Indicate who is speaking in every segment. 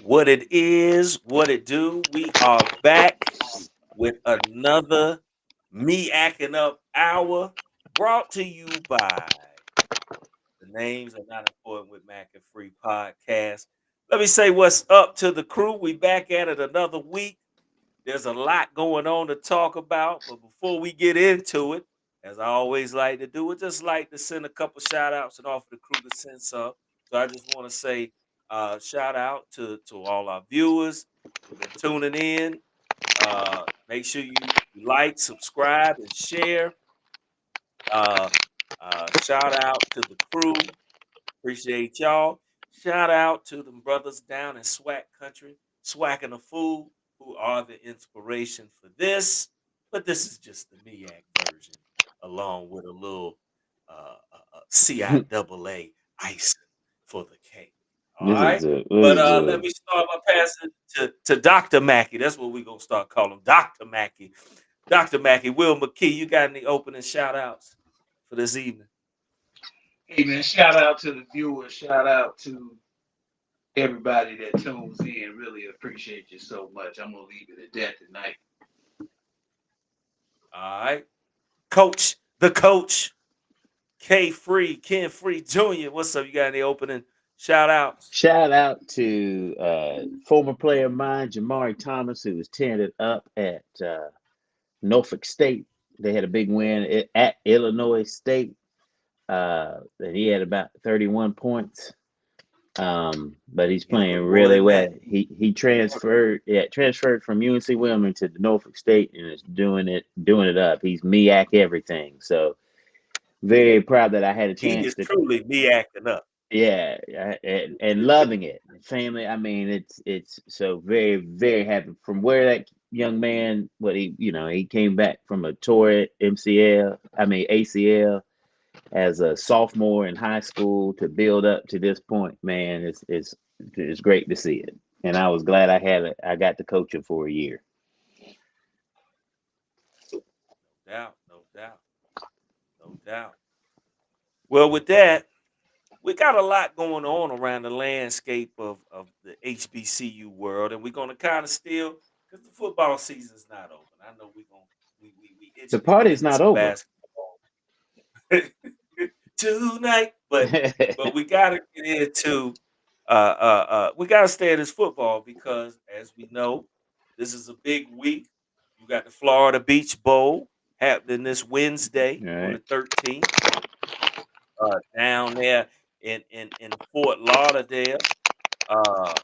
Speaker 1: What it is, what it do. We are back with another Me Acting Up Hour brought to you by the Names Are Not Important with Mac and Free Podcast. Let me say what's up to the crew. We back at it another week. There's a lot going on to talk about, but before we get into it, as I always like to do, I just like to send a couple shout outs and offer the crew to send some. So I just want to say shout out to all our viewers who've been tuning in. Make sure you like, subscribe, and share. Uh, Shout out to the crew. Appreciate y'all. Shout out to them brothers down in SWAC country, swacking the food, who are the inspiration for this. But this is just the MEAC version, along with a little CIAA icing for the cake. All
Speaker 2: This
Speaker 1: right.
Speaker 2: is a
Speaker 1: But
Speaker 2: this is
Speaker 1: let
Speaker 2: a
Speaker 1: me start by passing to Dr. Mackey. That's what we're going to start calling him, Dr. Mackey. Dr. Mackey, Will McKee, you got any opening shout outs for this evening?
Speaker 3: Hey man, shout out to the viewers, shout out to everybody that tunes in. Really appreciate you so much. I'm gonna leave it at that tonight.
Speaker 1: All right. The coach, K Free, Ken Free Jr. What's up? You got any opening shout outs?
Speaker 2: shout out to former player of mine, Jamari Thomas, who was tearing it up at Norfolk State. They had a big win at Illinois State. And he had about 31 points. But he's
Speaker 1: Yeah, but
Speaker 2: playing
Speaker 1: more
Speaker 2: really
Speaker 1: than
Speaker 2: well.
Speaker 1: that,
Speaker 2: He transferred from UNC Wilmington to Norfolk State and is doing it up. He's MEAC everything. So very proud that I had a
Speaker 1: he
Speaker 2: chance
Speaker 1: is
Speaker 2: to.
Speaker 1: truly me acting up.
Speaker 2: Yeah, and loving it. Family, I mean, it's so very happy from where that young man, what he came back from a torn MCL, I mean ACL as a sophomore in high school to build up to this point. Man, it's great to see it, and I was glad I had it. I got to coach him for a year.
Speaker 1: No doubt, no doubt, no doubt. Well, with that, we got a lot going on around the landscape of the HBCU world, and we're gonna kind of still because the football season's not over. I know we're gonna we
Speaker 2: The
Speaker 1: itching to get
Speaker 2: party's
Speaker 1: into
Speaker 2: not
Speaker 1: some
Speaker 2: over.
Speaker 1: basketball tonight, but we gotta get into we gotta stay in this football because as we know, this is a big week. You got the Florida Beach Bowl happening this Wednesday
Speaker 2: All
Speaker 1: on the
Speaker 2: right.
Speaker 1: 13th, down there in Fort Lauderdale. Uh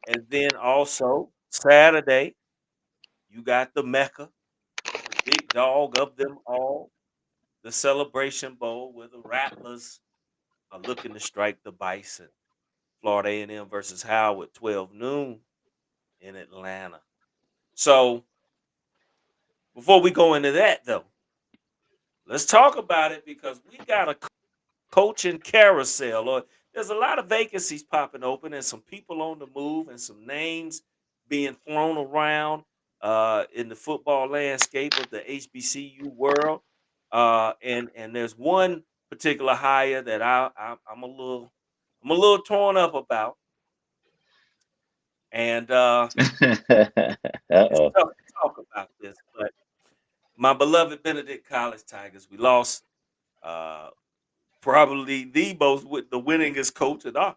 Speaker 1: and then also Saturday, you got the Mecca, the big dog of them all, the Celebration Bowl where the Rattlers are looking to strike the Bison. Florida A&M versus Howard, 12 noon in Atlanta. So before we go into that, though, let's talk about it because we got a coaching carousel. Or there's a lot of vacancies popping open and some people on the move and some names being thrown around in the football landscape of the HBCU world. And there's one particular hire that I'm a little torn up about. And it's
Speaker 2: Uh-oh.
Speaker 1: tough to talk about this, but my beloved Benedict College Tigers, we lost uh, probably the winningest coach in our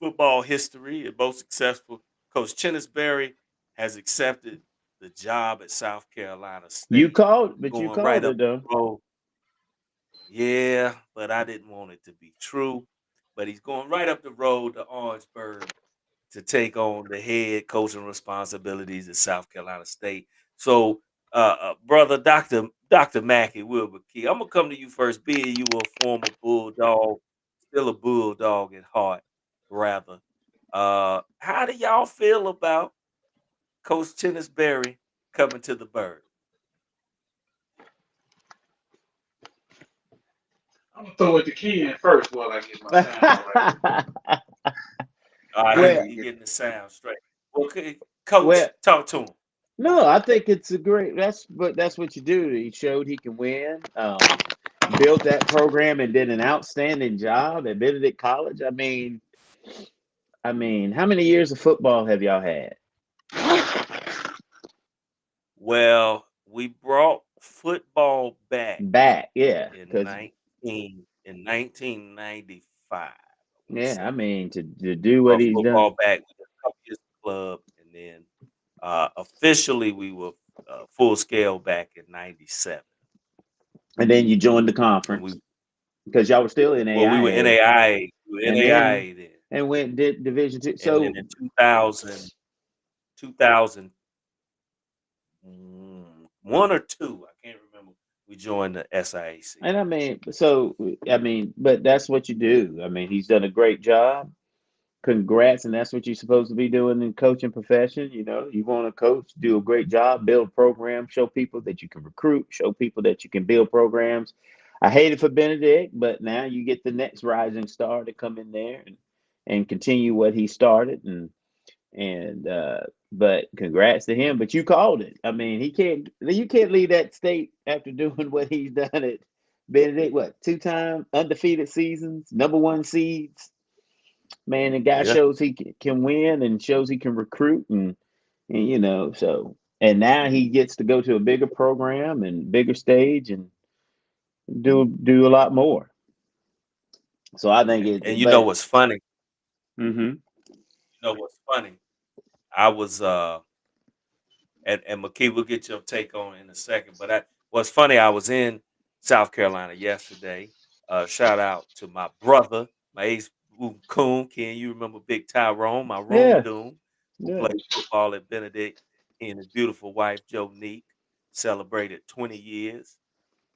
Speaker 1: football history and most successful. Coach Berry has accepted the job at South Carolina
Speaker 2: You
Speaker 1: State,
Speaker 2: called, but you
Speaker 1: going right
Speaker 2: called
Speaker 1: up
Speaker 2: it though.
Speaker 1: the road. Yeah, but I didn't want it to be true. But he's going right up the road to Orangeburg to take on the head coaching responsibilities at South Carolina State. So, brother, Doctor Mackey Wilbur Key, I'm gonna come to you first. Being you a former Bulldog, still a Bulldog at heart, rather. How do y'all feel about Coach Berry coming to the Bird?
Speaker 3: I'm gonna throw it to Ken first while I get my sound right.
Speaker 1: All right,
Speaker 3: I
Speaker 2: well,
Speaker 3: gotta
Speaker 1: he
Speaker 3: get
Speaker 1: getting the sound straight. Okay, Coach,
Speaker 2: well,
Speaker 1: talk to him.
Speaker 2: no, I think it's a great. That's what you do. He showed he can win. Built that program and did an outstanding job at Benedict College. I mean, I mean, how many years of football have y'all had?
Speaker 1: Well, we brought football back
Speaker 2: Back, yeah,
Speaker 1: in
Speaker 2: because
Speaker 1: 1995. I want to
Speaker 2: yeah, I
Speaker 1: say
Speaker 2: mean to do what
Speaker 1: brought
Speaker 2: he's done,
Speaker 1: football back. We did a couple years of club, and then officially we were full scale back in '97,
Speaker 2: and then you joined the
Speaker 1: and we
Speaker 2: conference because y'all were still in
Speaker 1: well we were
Speaker 2: AIA,
Speaker 1: NAIA, we were
Speaker 2: and then
Speaker 1: NAIA then,
Speaker 2: went did Division two.
Speaker 1: and then
Speaker 2: So
Speaker 1: in 2000, one or two, I can't remember. We joined the SIAC.
Speaker 2: and I mean, but that's what you do. I mean, he's done a great job. Congrats, and that's what you're supposed to be doing in coaching profession. You know, you want to coach, do a great job, build programs, show people that you can recruit, show people that you can build programs. I hate it for Benedict, but now you get the next rising star to come in there and continue what he started, and but congrats to him. But you called it. I mean, you can't leave that state after doing what he's done at Benedict. What, 2-time undefeated seasons, number one seeds. Man, the guy
Speaker 1: Yeah,
Speaker 2: shows he can win and shows he can recruit, and so and now he gets to go to a bigger program and bigger stage and do a lot more. So I think
Speaker 1: and
Speaker 2: it,
Speaker 1: you know
Speaker 2: but
Speaker 1: what's funny?
Speaker 2: hmm
Speaker 1: You know what's funny? I was and McKee, we'll get your take on it in a second. But what's funny, I was in South Carolina yesterday. Shout out to my brother, my ace Boom Coon. Can you remember Big Tyrone, my room
Speaker 2: yeah,
Speaker 1: doom, who
Speaker 2: yeah.
Speaker 1: played football at Benedict? He and his beautiful wife, Joe Neek, celebrated 20 years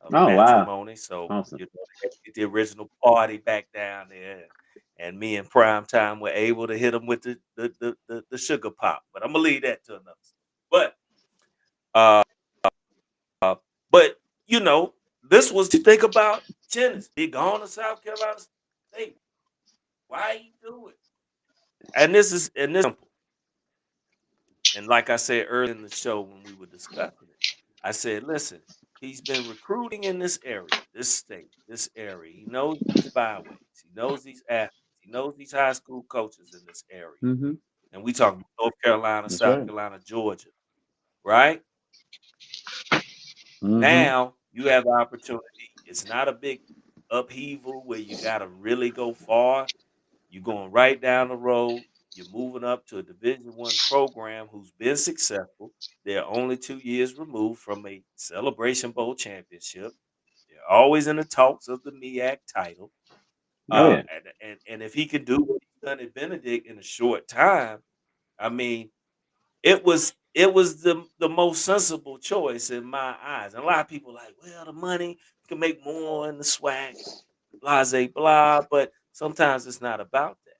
Speaker 1: of
Speaker 2: Oh wow,
Speaker 1: matrimony. So,
Speaker 2: awesome.
Speaker 1: you know, they had to get the original party back down there. And me and Prime Time were able to hit them with the sugar pop. But I'm gonna leave that to another. But uh, but you know, this was to think about Jennings. He gone to South Carolina State. Why he do it? And this simple. And like I said earlier in the show when we were discussing it, I said, listen, he's been recruiting in this area, this state, this area. He knows these byways. He knows these athletes. He knows these high school coaches in this area.
Speaker 2: Hmm.
Speaker 1: And we talking North Carolina,
Speaker 2: That's
Speaker 1: South
Speaker 2: right.
Speaker 1: Carolina, Georgia, right?
Speaker 2: Hmm.
Speaker 1: Now you have the opportunity. It's not a big upheaval where you got to really go far. You're going right down the road. You're moving up to a Division I program who's been successful. They're only 2 years removed from a Celebration Bowl championship. They're always in the talks of the MEAC title.
Speaker 2: Oh yeah,
Speaker 1: And if he can do what he's done at Benedict in a short time, I mean, it was the most sensible choice in my eyes. And a lot of people like, well, the money you can make more in the swag, blah, blah. But sometimes it's not about that.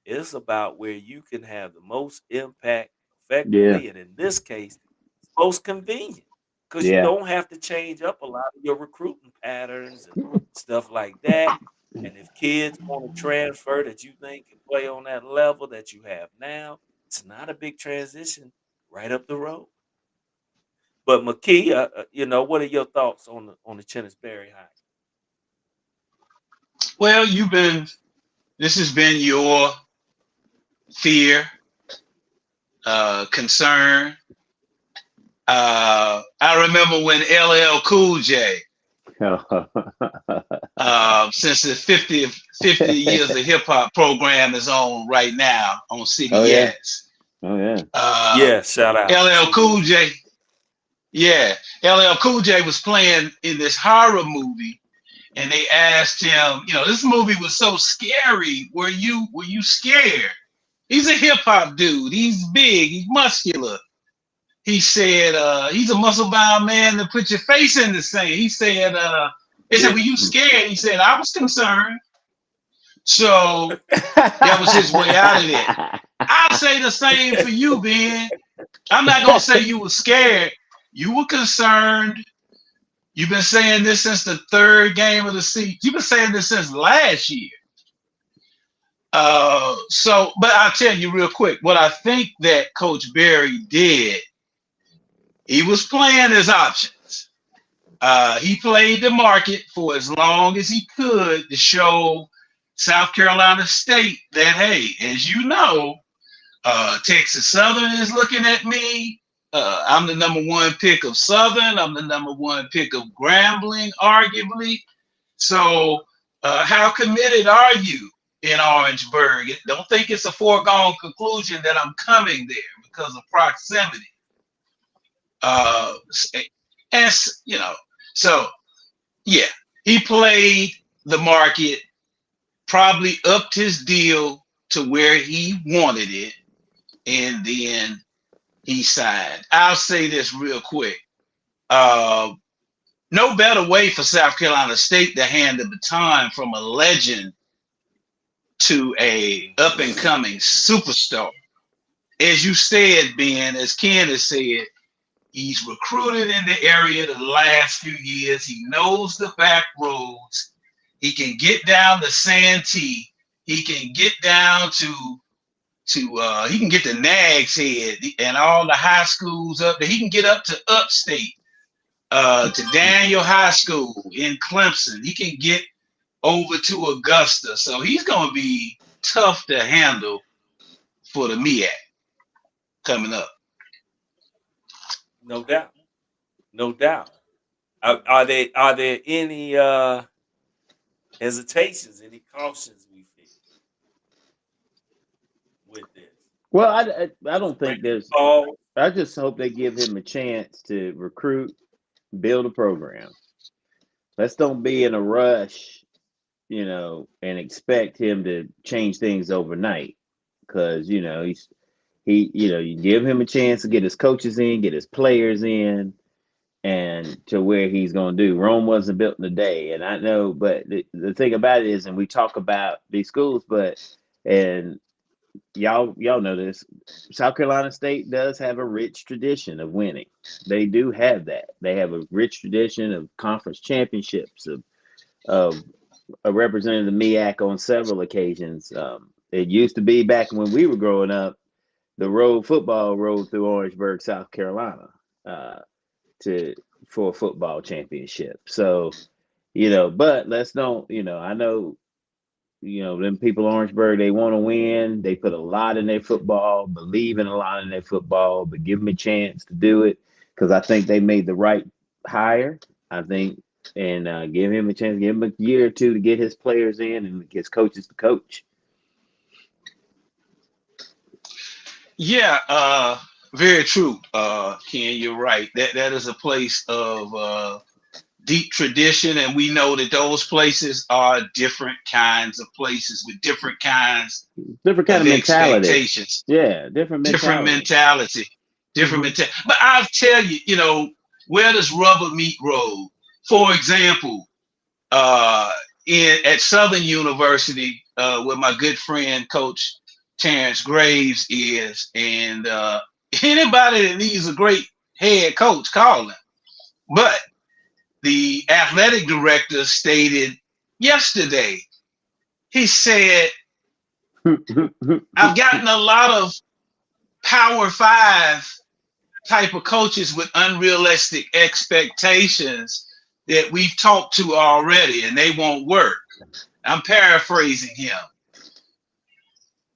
Speaker 1: It's about where you can have the most impact
Speaker 2: yeah,
Speaker 1: effectively, and in this case, it's most convenient because you
Speaker 2: yeah.
Speaker 1: don't have to change up a lot of your recruiting patterns and stuff like that. And if kids want to transfer that you think can play on that level that you have now, it's not a big transition right up the road. But McKee, what are your thoughts on the Chennisberry hire?
Speaker 3: Well, this has been your fear, concern. I remember when LL Cool J, since the 50 years of hip hop program is on right now on
Speaker 2: Oh yeah,
Speaker 3: CBS.
Speaker 2: oh yeah.
Speaker 3: Uh,
Speaker 1: Yeah, shout out
Speaker 3: LL Cool
Speaker 1: CBS.
Speaker 3: J, yeah, LL Cool J was playing in this horror movie, and they asked him, this movie was so scary. Were you scared? He's a hip hop dude. He's big. He's muscular. He said, he's a muscle bound man to put your face in the sand. He said, they said,
Speaker 1: Yeah.
Speaker 3: were you scared? He said, I was concerned. So that was his way out of it. I'll say the same for you, Ben. I'm not going to say you were scared. You were concerned. You've been saying this since the third game of the season. You've been saying this since last year. But I'll tell you real quick what I think that Coach Berry did. He was playing his options. He played the market for as long as he could to show South Carolina State that, hey, as you know, Texas Southern is looking at me. I'm the number one pick of Southern. I'm the number one pick of Grambling, arguably. So, how committed are you in Orangeburg? Don't think it's a foregone conclusion that I'm coming there because of proximity. Uh, and you know, so yeah, he played the market, probably upped his deal to where he wanted it, and then he signed. I'll say this real quick. Uh, no better way for South Carolina State to hand the baton from a legend to a up and coming superstar. As you said, Ben, as Ken has said, he's recruited in the area the last few years. He knows the back roads. He can get down to Santee. He can get down to he can get to Nags Head and all the high schools up there. He can get up to upstate, to Daniel High School in Clemson. He can get over to Augusta. So he's going to be tough to handle for the MEAC coming up.
Speaker 1: No doubt. No doubt. Are there any hesitations, any cautions we feel with this?
Speaker 2: Well, I don't think there's.
Speaker 1: Oh,
Speaker 2: I just hope they give him a chance to recruit, build a program. Let's don't be in a rush, and expect him to change things overnight. Because you give him a chance to get his coaches in, get his players in, and to where he's going to do. Rome wasn't built in a day, and I know. But the thing about it is, and we talk about these schools, and y'all know this. South Carolina State does have a rich tradition of winning. They do have that. They have a rich tradition of conference championships, of representing the MEAC on several occasions. It used to be back when we were growing up, the road football rolled through Orangeburg, South Carolina, for a football championship. So, but let's don't, I know, them people in Orangeburg, they want to win. They put a lot in their football, believe in a lot in their football, but give them a chance to do it, because I think they made the right hire. I think, and give him a chance, give him a year or two to get his players in and his coaches to coach.
Speaker 3: Yeah, very true, Ken. You're right. That is a place of deep tradition, and we know that those places are different kinds of places with different kinds
Speaker 2: of mentality.
Speaker 3: Expectations.
Speaker 2: Yeah, different
Speaker 3: mentality. But I'll tell you, where does rubber meet road? For example, at Southern University, where my good friend Coach Terrence Graves is, and anybody that needs a great head coach, call him. But the athletic director stated yesterday, he said, I've gotten a lot of Power 5 type of coaches with unrealistic expectations that we've talked to already, and they won't work. I'm paraphrasing him.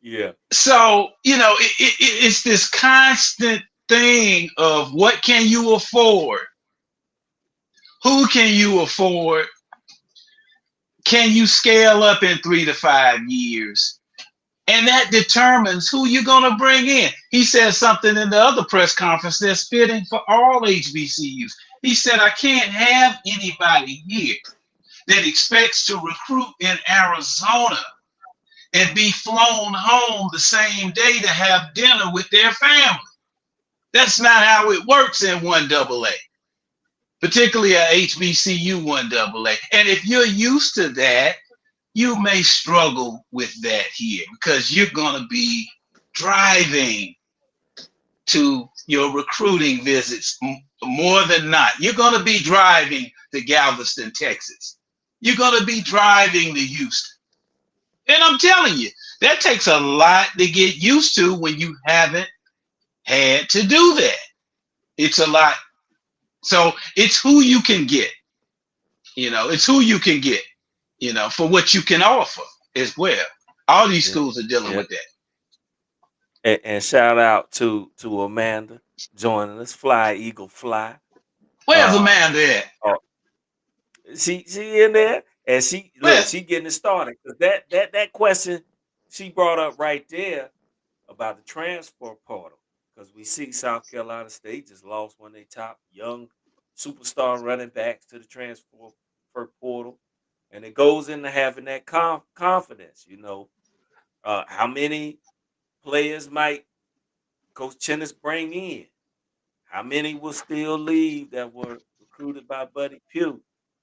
Speaker 1: Yeah.
Speaker 3: So, it's this constant thing of what can you afford? Who can you afford? Can you scale up in 3 to 5 years? And that determines who you're going to bring in. He said something in the other press conference that's fitting for all HBCUs. He said, I can't have anybody here that expects to recruit in Arizona and be flown home the same day to have dinner with their family. That's not how it works in 1AA. Particularly at HBCU 1AA. And if you're used to that, you may struggle with that here, because you're going to be driving to your recruiting visits more than not. You're going to be driving to Galveston, Texas. You're going to be driving to Houston. And I'm telling you, that takes a lot to get used to when you haven't had to do that. It's a lot. So it's who you can get, it's who you can get, for what you can offer. as well. All these
Speaker 1: Yeah,
Speaker 3: schools are dealing
Speaker 1: yeah.
Speaker 3: with that.
Speaker 1: And shout out to Amanda joining us. Fly Eagle Fly.
Speaker 3: Where's
Speaker 1: Uh,
Speaker 3: Amanda at?
Speaker 1: uh she in there and she look,
Speaker 3: Where?
Speaker 1: she getting it started. Cause that question she brought up right there about the transfer portal. Because we see South Carolina State just lost one of their top young superstar running backs to the transfer portal. And it goes into having that confidence, how many players might Coach Chennis bring in? How many will still leave that were recruited by Buddy Pugh?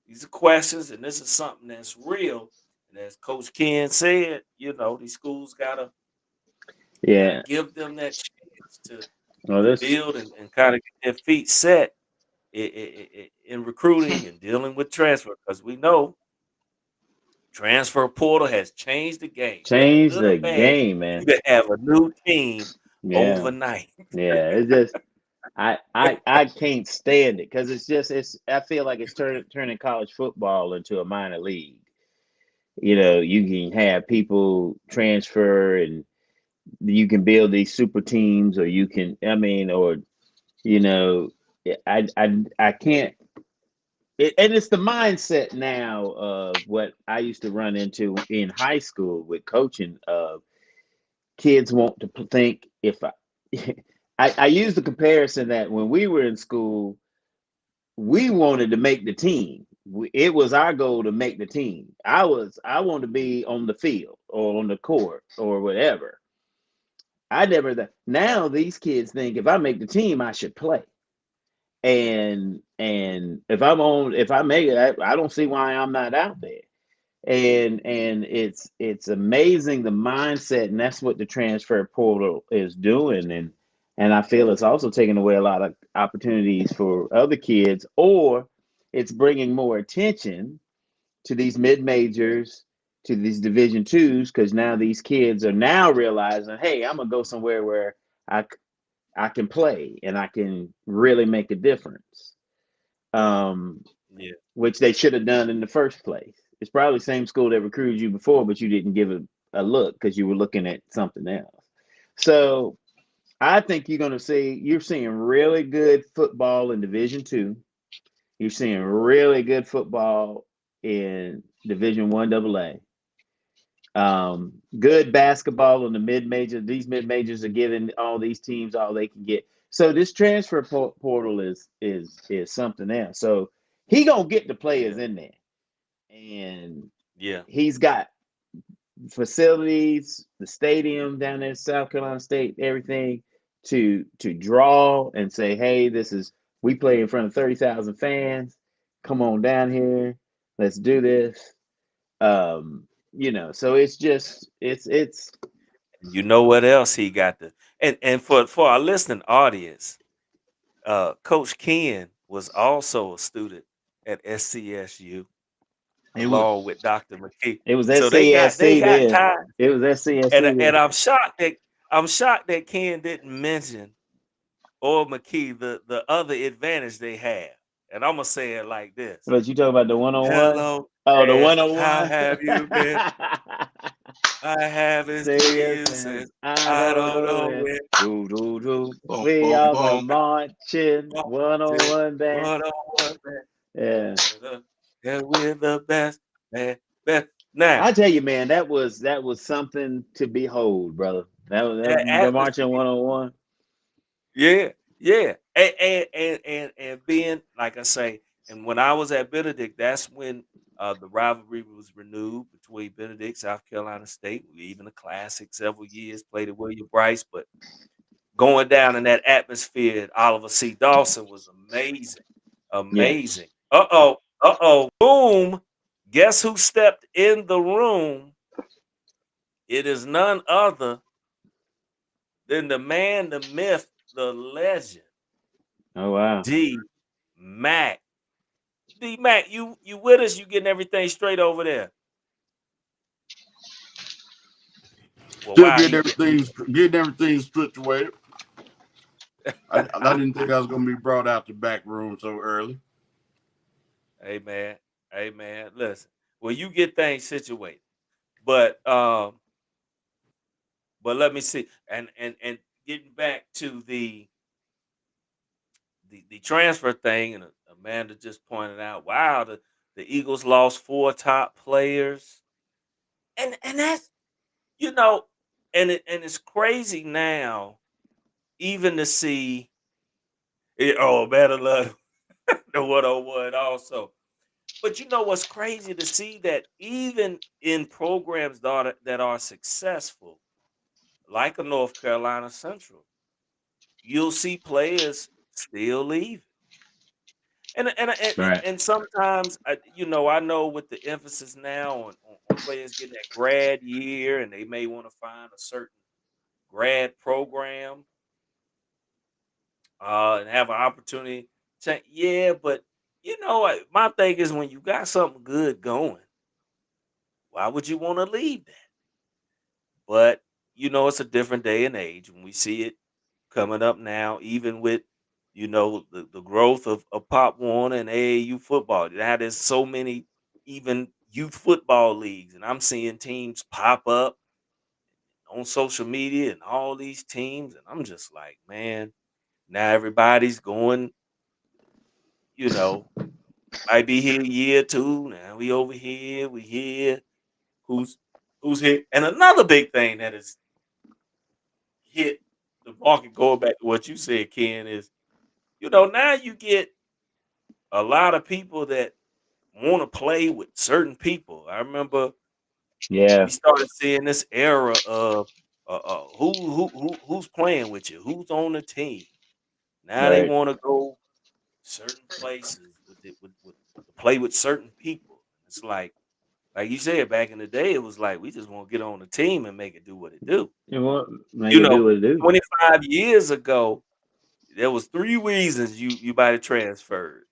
Speaker 1: These are questions, and this is something that's real. And as Coach Ken said, these schools gotta
Speaker 2: Yeah.
Speaker 1: give them that chance
Speaker 2: Well,
Speaker 1: to
Speaker 2: this
Speaker 1: build and kind of get their feet set in recruiting and dealing with transfer because we know transfer portal has changed the game, whether
Speaker 2: changed
Speaker 1: good or
Speaker 2: the
Speaker 1: bad.
Speaker 2: game,
Speaker 1: You
Speaker 2: man.
Speaker 1: can have a new team
Speaker 2: Yeah.
Speaker 1: overnight.
Speaker 2: Yeah. It's just I can't stand it because it's I feel like it's turning college football into a minor league. You can have people transfer and you can build these super teams, or you can, I mean, or you know, I can't. And it's the mindset now of what I used to run into in high school with coaching. Of kids want to think if I, I use the comparison that when we were in school, we wanted to make the team. It was our goal to make the team. I wanted to be on the field or on the court or whatever. I never that. Now these kids think if I make the team, I should play. And if I make it, I don't see why I'm not out there. And it's amazing the mindset, and that's what the transfer portal is doing. And I feel it's also taking away a lot of opportunities for other kids, or it's bringing more attention to these mid majors, to these Division twos, because now these kids are now realizing, hey, I'm gonna go somewhere where I I can play and I can really make a difference. Um,
Speaker 1: Yeah,
Speaker 2: which they should have done in the first place. It's probably the same school that recruited you before, but you didn't give it a look because you were looking at something else. So I think you're seeing really good football in Division Two. You're seeing really good football in Division 1 AA. Good basketball in the mid major. These mid majors are giving all these teams all they can get. So this transfer portal is something else. So he gonna get the players
Speaker 1: yeah,
Speaker 2: in there, and
Speaker 1: yeah.
Speaker 2: he's got facilities, the stadium down there in South Carolina State, everything to draw and say, hey, this is we play in front of 30,000 fans. Come on down here, let's do this. So it's just
Speaker 1: You know what else he got to and for our listening audience, Coach Ken was also a student at SCSU
Speaker 2: it was
Speaker 1: along with Dr. McKee.
Speaker 2: it was
Speaker 1: So they
Speaker 2: SCSC
Speaker 1: got
Speaker 2: then.
Speaker 1: time.
Speaker 2: It was
Speaker 1: And
Speaker 2: SCSC
Speaker 1: and
Speaker 2: then.
Speaker 1: I'm shocked that Ken didn't mention or McKee the other advantage they have. And I'm gonna say it like this.
Speaker 2: But you talking about the 101?
Speaker 1: Hello,
Speaker 2: Oh, the
Speaker 1: and how
Speaker 2: 101.
Speaker 1: have you been? I haven't
Speaker 2: Say
Speaker 1: seen
Speaker 2: yes,
Speaker 1: you
Speaker 2: and
Speaker 1: since
Speaker 2: I
Speaker 1: I
Speaker 2: don't
Speaker 1: don't
Speaker 2: know
Speaker 1: know
Speaker 2: it.
Speaker 1: when.
Speaker 2: Do do do.
Speaker 3: Boom,
Speaker 2: We
Speaker 3: boom,
Speaker 2: all go
Speaker 3: boom.
Speaker 2: marching.
Speaker 1: Marching
Speaker 2: 101 band.
Speaker 1: 101
Speaker 2: Yeah.
Speaker 1: and we're the best, man, best. Now
Speaker 2: I tell you, man, that was something to behold, brother. That was
Speaker 1: that
Speaker 2: the marching
Speaker 1: atmosphere,
Speaker 2: 101.
Speaker 1: yeah, yeah, and being like I say, and when I was at Benedict, that's when the rivalry was renewed between Benedict, South Carolina State. We even the Classic several years played at William Bryce, but going down in that atmosphere at Oliver C. Dawson was amazing.
Speaker 2: Yeah.
Speaker 1: Amazing. Uh-oh. Uh-oh. Boom. Guess who stepped in the room? It is none other than the man, the myth, the legend,
Speaker 2: Oh wow.
Speaker 1: D Mac. D Mac, you with us? You getting everything straight over there? Well,
Speaker 4: Still
Speaker 1: wow, he
Speaker 4: getting everything situated. I didn't think I was gonna be brought out the back room so early.
Speaker 1: Hey man. Hey man. Listen. Well, you get things situated. But but let me see. And getting back to the transfer thing, and Amanda just pointed out, wow, the Eagles lost four top players, and that's you know, and it's crazy now, even to see it. Oh man, I love the 101 also. But you know what's crazy to see that even in programs that are successful, like a North Carolina Central, you'll see players still leave. And
Speaker 2: Right.
Speaker 1: and sometimes I know with the emphasis now on players getting that grad year, and they may want to find a certain grad program and have an opportunity to, yeah, but my thing is, when you got something good going, why would you want to leave that? But it's a different day and age when we see it coming up now, even with the growth of Pop Warner and AAU football. Now there's so many even youth football leagues, and I'm seeing teams pop up on social media and all these teams, and I'm just like, man, now everybody's going, you know, might be here year two. Now we over here, we here. Who's who's here? And another big thing that is hit the market, going back to what you said, Ken, is now you get a lot of people that want to play with certain people. I remember we
Speaker 2: Yeah.
Speaker 1: started seeing this era of who's playing with you, who's on the team. Now they
Speaker 2: Right.
Speaker 1: want to go certain places with to play with certain people. It's like you said, back in the day, it was like we just want to get on the team and make it do what it do.
Speaker 2: You want make
Speaker 1: You
Speaker 2: it
Speaker 1: know,
Speaker 2: do what it do.
Speaker 1: 25 years ago, there was three reasons you might have transferred.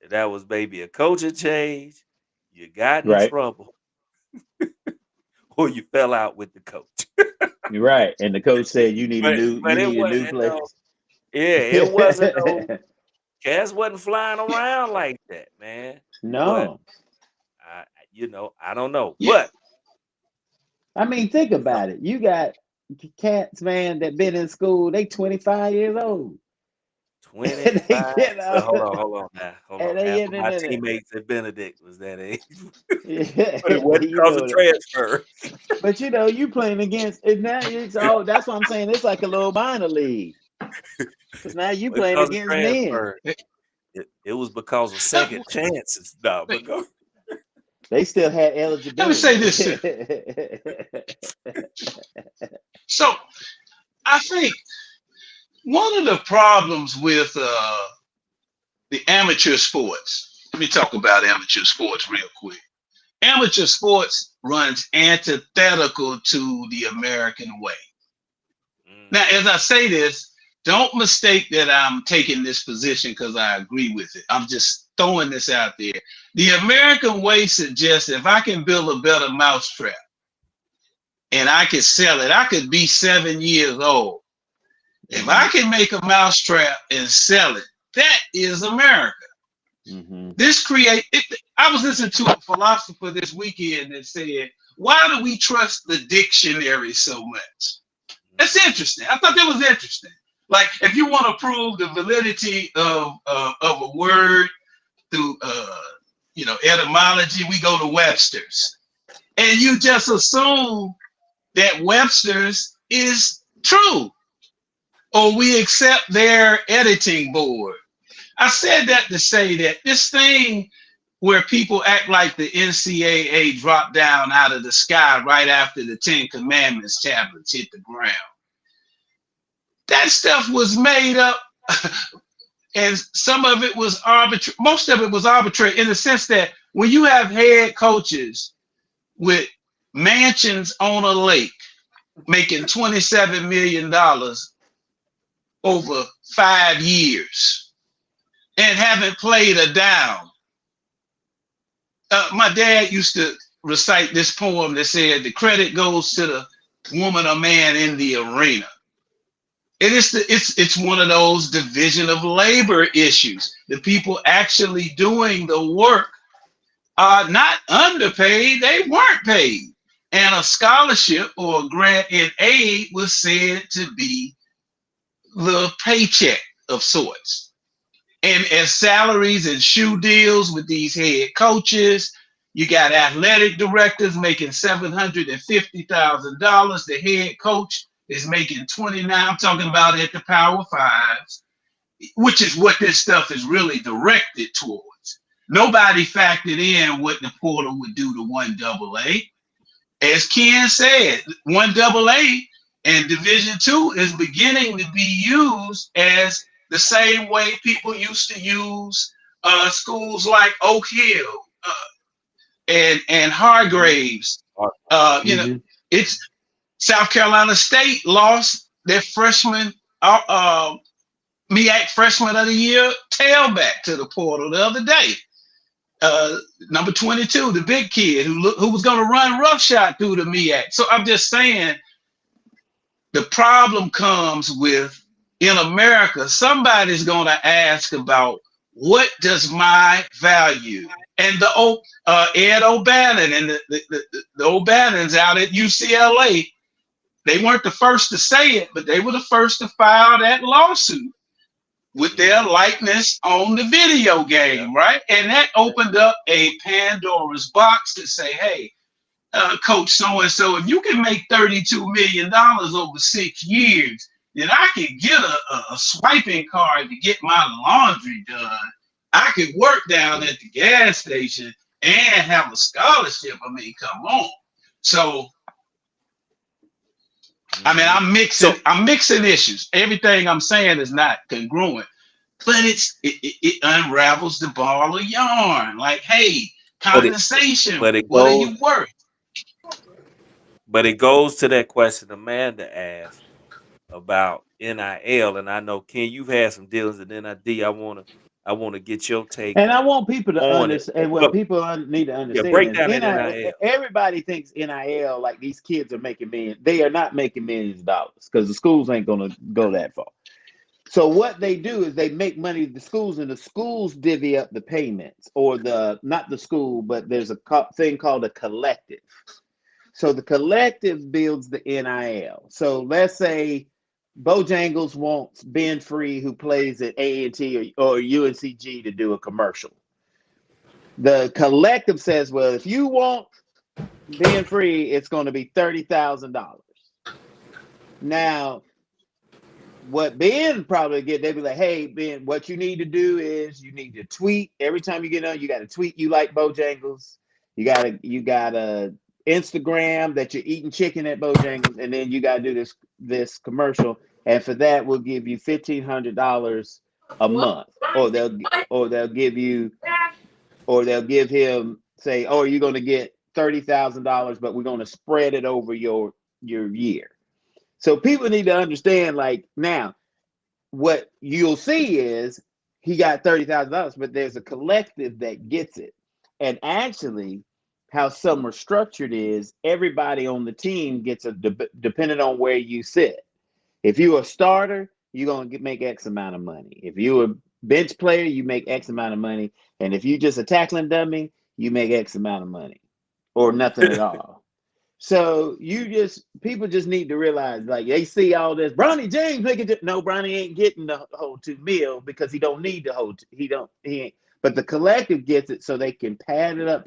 Speaker 1: That was maybe a coaching change, you got in
Speaker 2: Right.
Speaker 1: trouble, or you fell out with the coach.
Speaker 2: You're right. And the coach said you need a
Speaker 1: But
Speaker 2: new
Speaker 1: but
Speaker 2: you
Speaker 1: it
Speaker 2: need a
Speaker 1: wasn't
Speaker 2: new place.
Speaker 1: yeah, it wasn't no cats wasn't flying around like that, man. But
Speaker 2: No.
Speaker 1: I don't know.
Speaker 3: Yeah.
Speaker 1: But
Speaker 2: I mean, think
Speaker 1: so
Speaker 2: about it. You got cats, man, that been in school, they 25 years old. And they
Speaker 1: 25.
Speaker 2: get
Speaker 1: Well,
Speaker 2: out
Speaker 1: hold on now. Hold
Speaker 2: and
Speaker 1: on.
Speaker 2: they
Speaker 1: Half
Speaker 2: in
Speaker 1: of my
Speaker 2: it.
Speaker 1: teammates at Benedict was that age. But it
Speaker 2: Yeah,
Speaker 1: wasn't
Speaker 2: you
Speaker 1: because of
Speaker 2: know that.
Speaker 1: transfer.
Speaker 2: But you playing against it now. It's all that's what I'm saying. It's like a little minor league. Because now you playing
Speaker 1: Because of
Speaker 2: against men.
Speaker 1: transfer. It was because of second chances. No, but go.
Speaker 2: They still had
Speaker 3: Let me say
Speaker 2: eligibility.
Speaker 3: this too. So I think one of the problems with the amateur sports. Let me talk about amateur sports real quick. Amateur sports runs antithetical to the American way. Now,
Speaker 1: Mm,
Speaker 3: as I say this, don't mistake that I'm taking this position because I agree with it. I'm just throwing this out there. The American way suggests if I can build a better mousetrap and I can sell it, I could be 7 years old. If I
Speaker 2: Hmm.
Speaker 3: can make a mousetrap and sell it, that is America.
Speaker 2: Hmm.
Speaker 3: This create. I was listening to a philosopher this weekend that said, "Why do we trust the dictionary so much?" That's
Speaker 1: mm,
Speaker 3: interesting. I thought that was interesting. Like, if you want to prove the validity of a word through etymology, we go to Webster's, and you just assume that Webster's is true, or we accept their editing board. I said that to say that this thing where people act like the NCAA dropped down out of the sky right after the Ten Commandments tablets hit the ground. That stuff was made up, and some of it was arbitrary. Most of it was arbitrary in the sense that when you have head coaches with mansions on a lake making $27 million over 5 years and haven't played a down. My dad used to recite this poem that said, "The credit goes to the woman or man in the arena." It's one of those division of labor issues. The people actually doing the work are not underpaid, they weren't paid. And a scholarship or a grant in aid was said to be the paycheck of sorts. And salaries and shoe deals with these head coaches. You got athletic directors making $750,000. The head coach is making 29. I'm talking about at the Power Fives, which is what this stuff is really directed towards. Nobody factored in what the portal would do to 1AA. As Ken said, 1AA and Division II is beginning to be used as the same way people used to use schools like Oak Hill and Hargraves. You know,
Speaker 2: Mm-hmm.
Speaker 3: it's South Carolina State lost their freshman MEAC Freshman of the Year tailback to the portal the other day. Number 22, the big kid who was going to run roughshod through the MEAC. So I'm just saying, the problem comes with, in America, somebody's going to ask about, what does my value? And the Ed O'Bannon and the O'Bannons out at UCLA, they weren't the first to say it, but they were the first to file that lawsuit with their likeness on the video game, right? And that opened up a Pandora's box to say, hey, Coach so-and-so, if you can make $32 million over 6 years, then I can get a swiping card to get my laundry done. I could work down at the gas station and have a scholarship. I mean, come on. So, I mean, I'm mixing issues. Everything I'm saying is not congruent, but it unravels the ball of yarn. Like, hey, compensation. What are you worth?
Speaker 1: But it goes to that question Amanda asked about NIL, and I know Ken, you've had some dealings with NID. I wanna get your take
Speaker 2: And I want people to
Speaker 1: on it.
Speaker 2: understand. What
Speaker 1: But
Speaker 2: people need to
Speaker 1: yeah,
Speaker 2: understand
Speaker 1: break
Speaker 2: is
Speaker 1: down that
Speaker 2: NIL.
Speaker 1: NIL.
Speaker 2: Everybody thinks NIL like these kids are making millions. They are not making millions of dollars because the schools ain't going to go that far. So what they do is they make money at the schools, and the schools divvy up the payments, or not the school, but there's a thing called a collective. So the collective builds the NIL. So let's say Bojangles wants Ben Free, who plays at A&T or UNCG, to do a commercial. The collective says, well, if you want Ben Free, it's going to be $30,000. Now, what Ben probably get, they'd be like, hey, Ben, what you need to do is you need to tweet. Every time you get on, you got to tweet you like Bojangles. You gotta Instagram that you're eating chicken at Bojangles, and then you gotta do this commercial. And for that, we'll give you $1,500 a month, or they'll give him, say, oh, you're gonna get $30,000, but we're gonna spread it over your year. So people need to understand, like, now, what you'll see is he got $30,000, but there's a collective that gets it. And actually, how some are structured is everybody on the team gets depending on where you sit. If you're a starter, you're going to make X amount of money. If you're a bench player, you make X amount of money. And if you just a tackling dummy, you make X amount of money, or nothing at all. So people just need to realize, like, they see all this. Bronny James making no, Bronny ain't getting the whole $2 million because he don't need the whole. He ain't. But the collective gets it, so they can pad it up,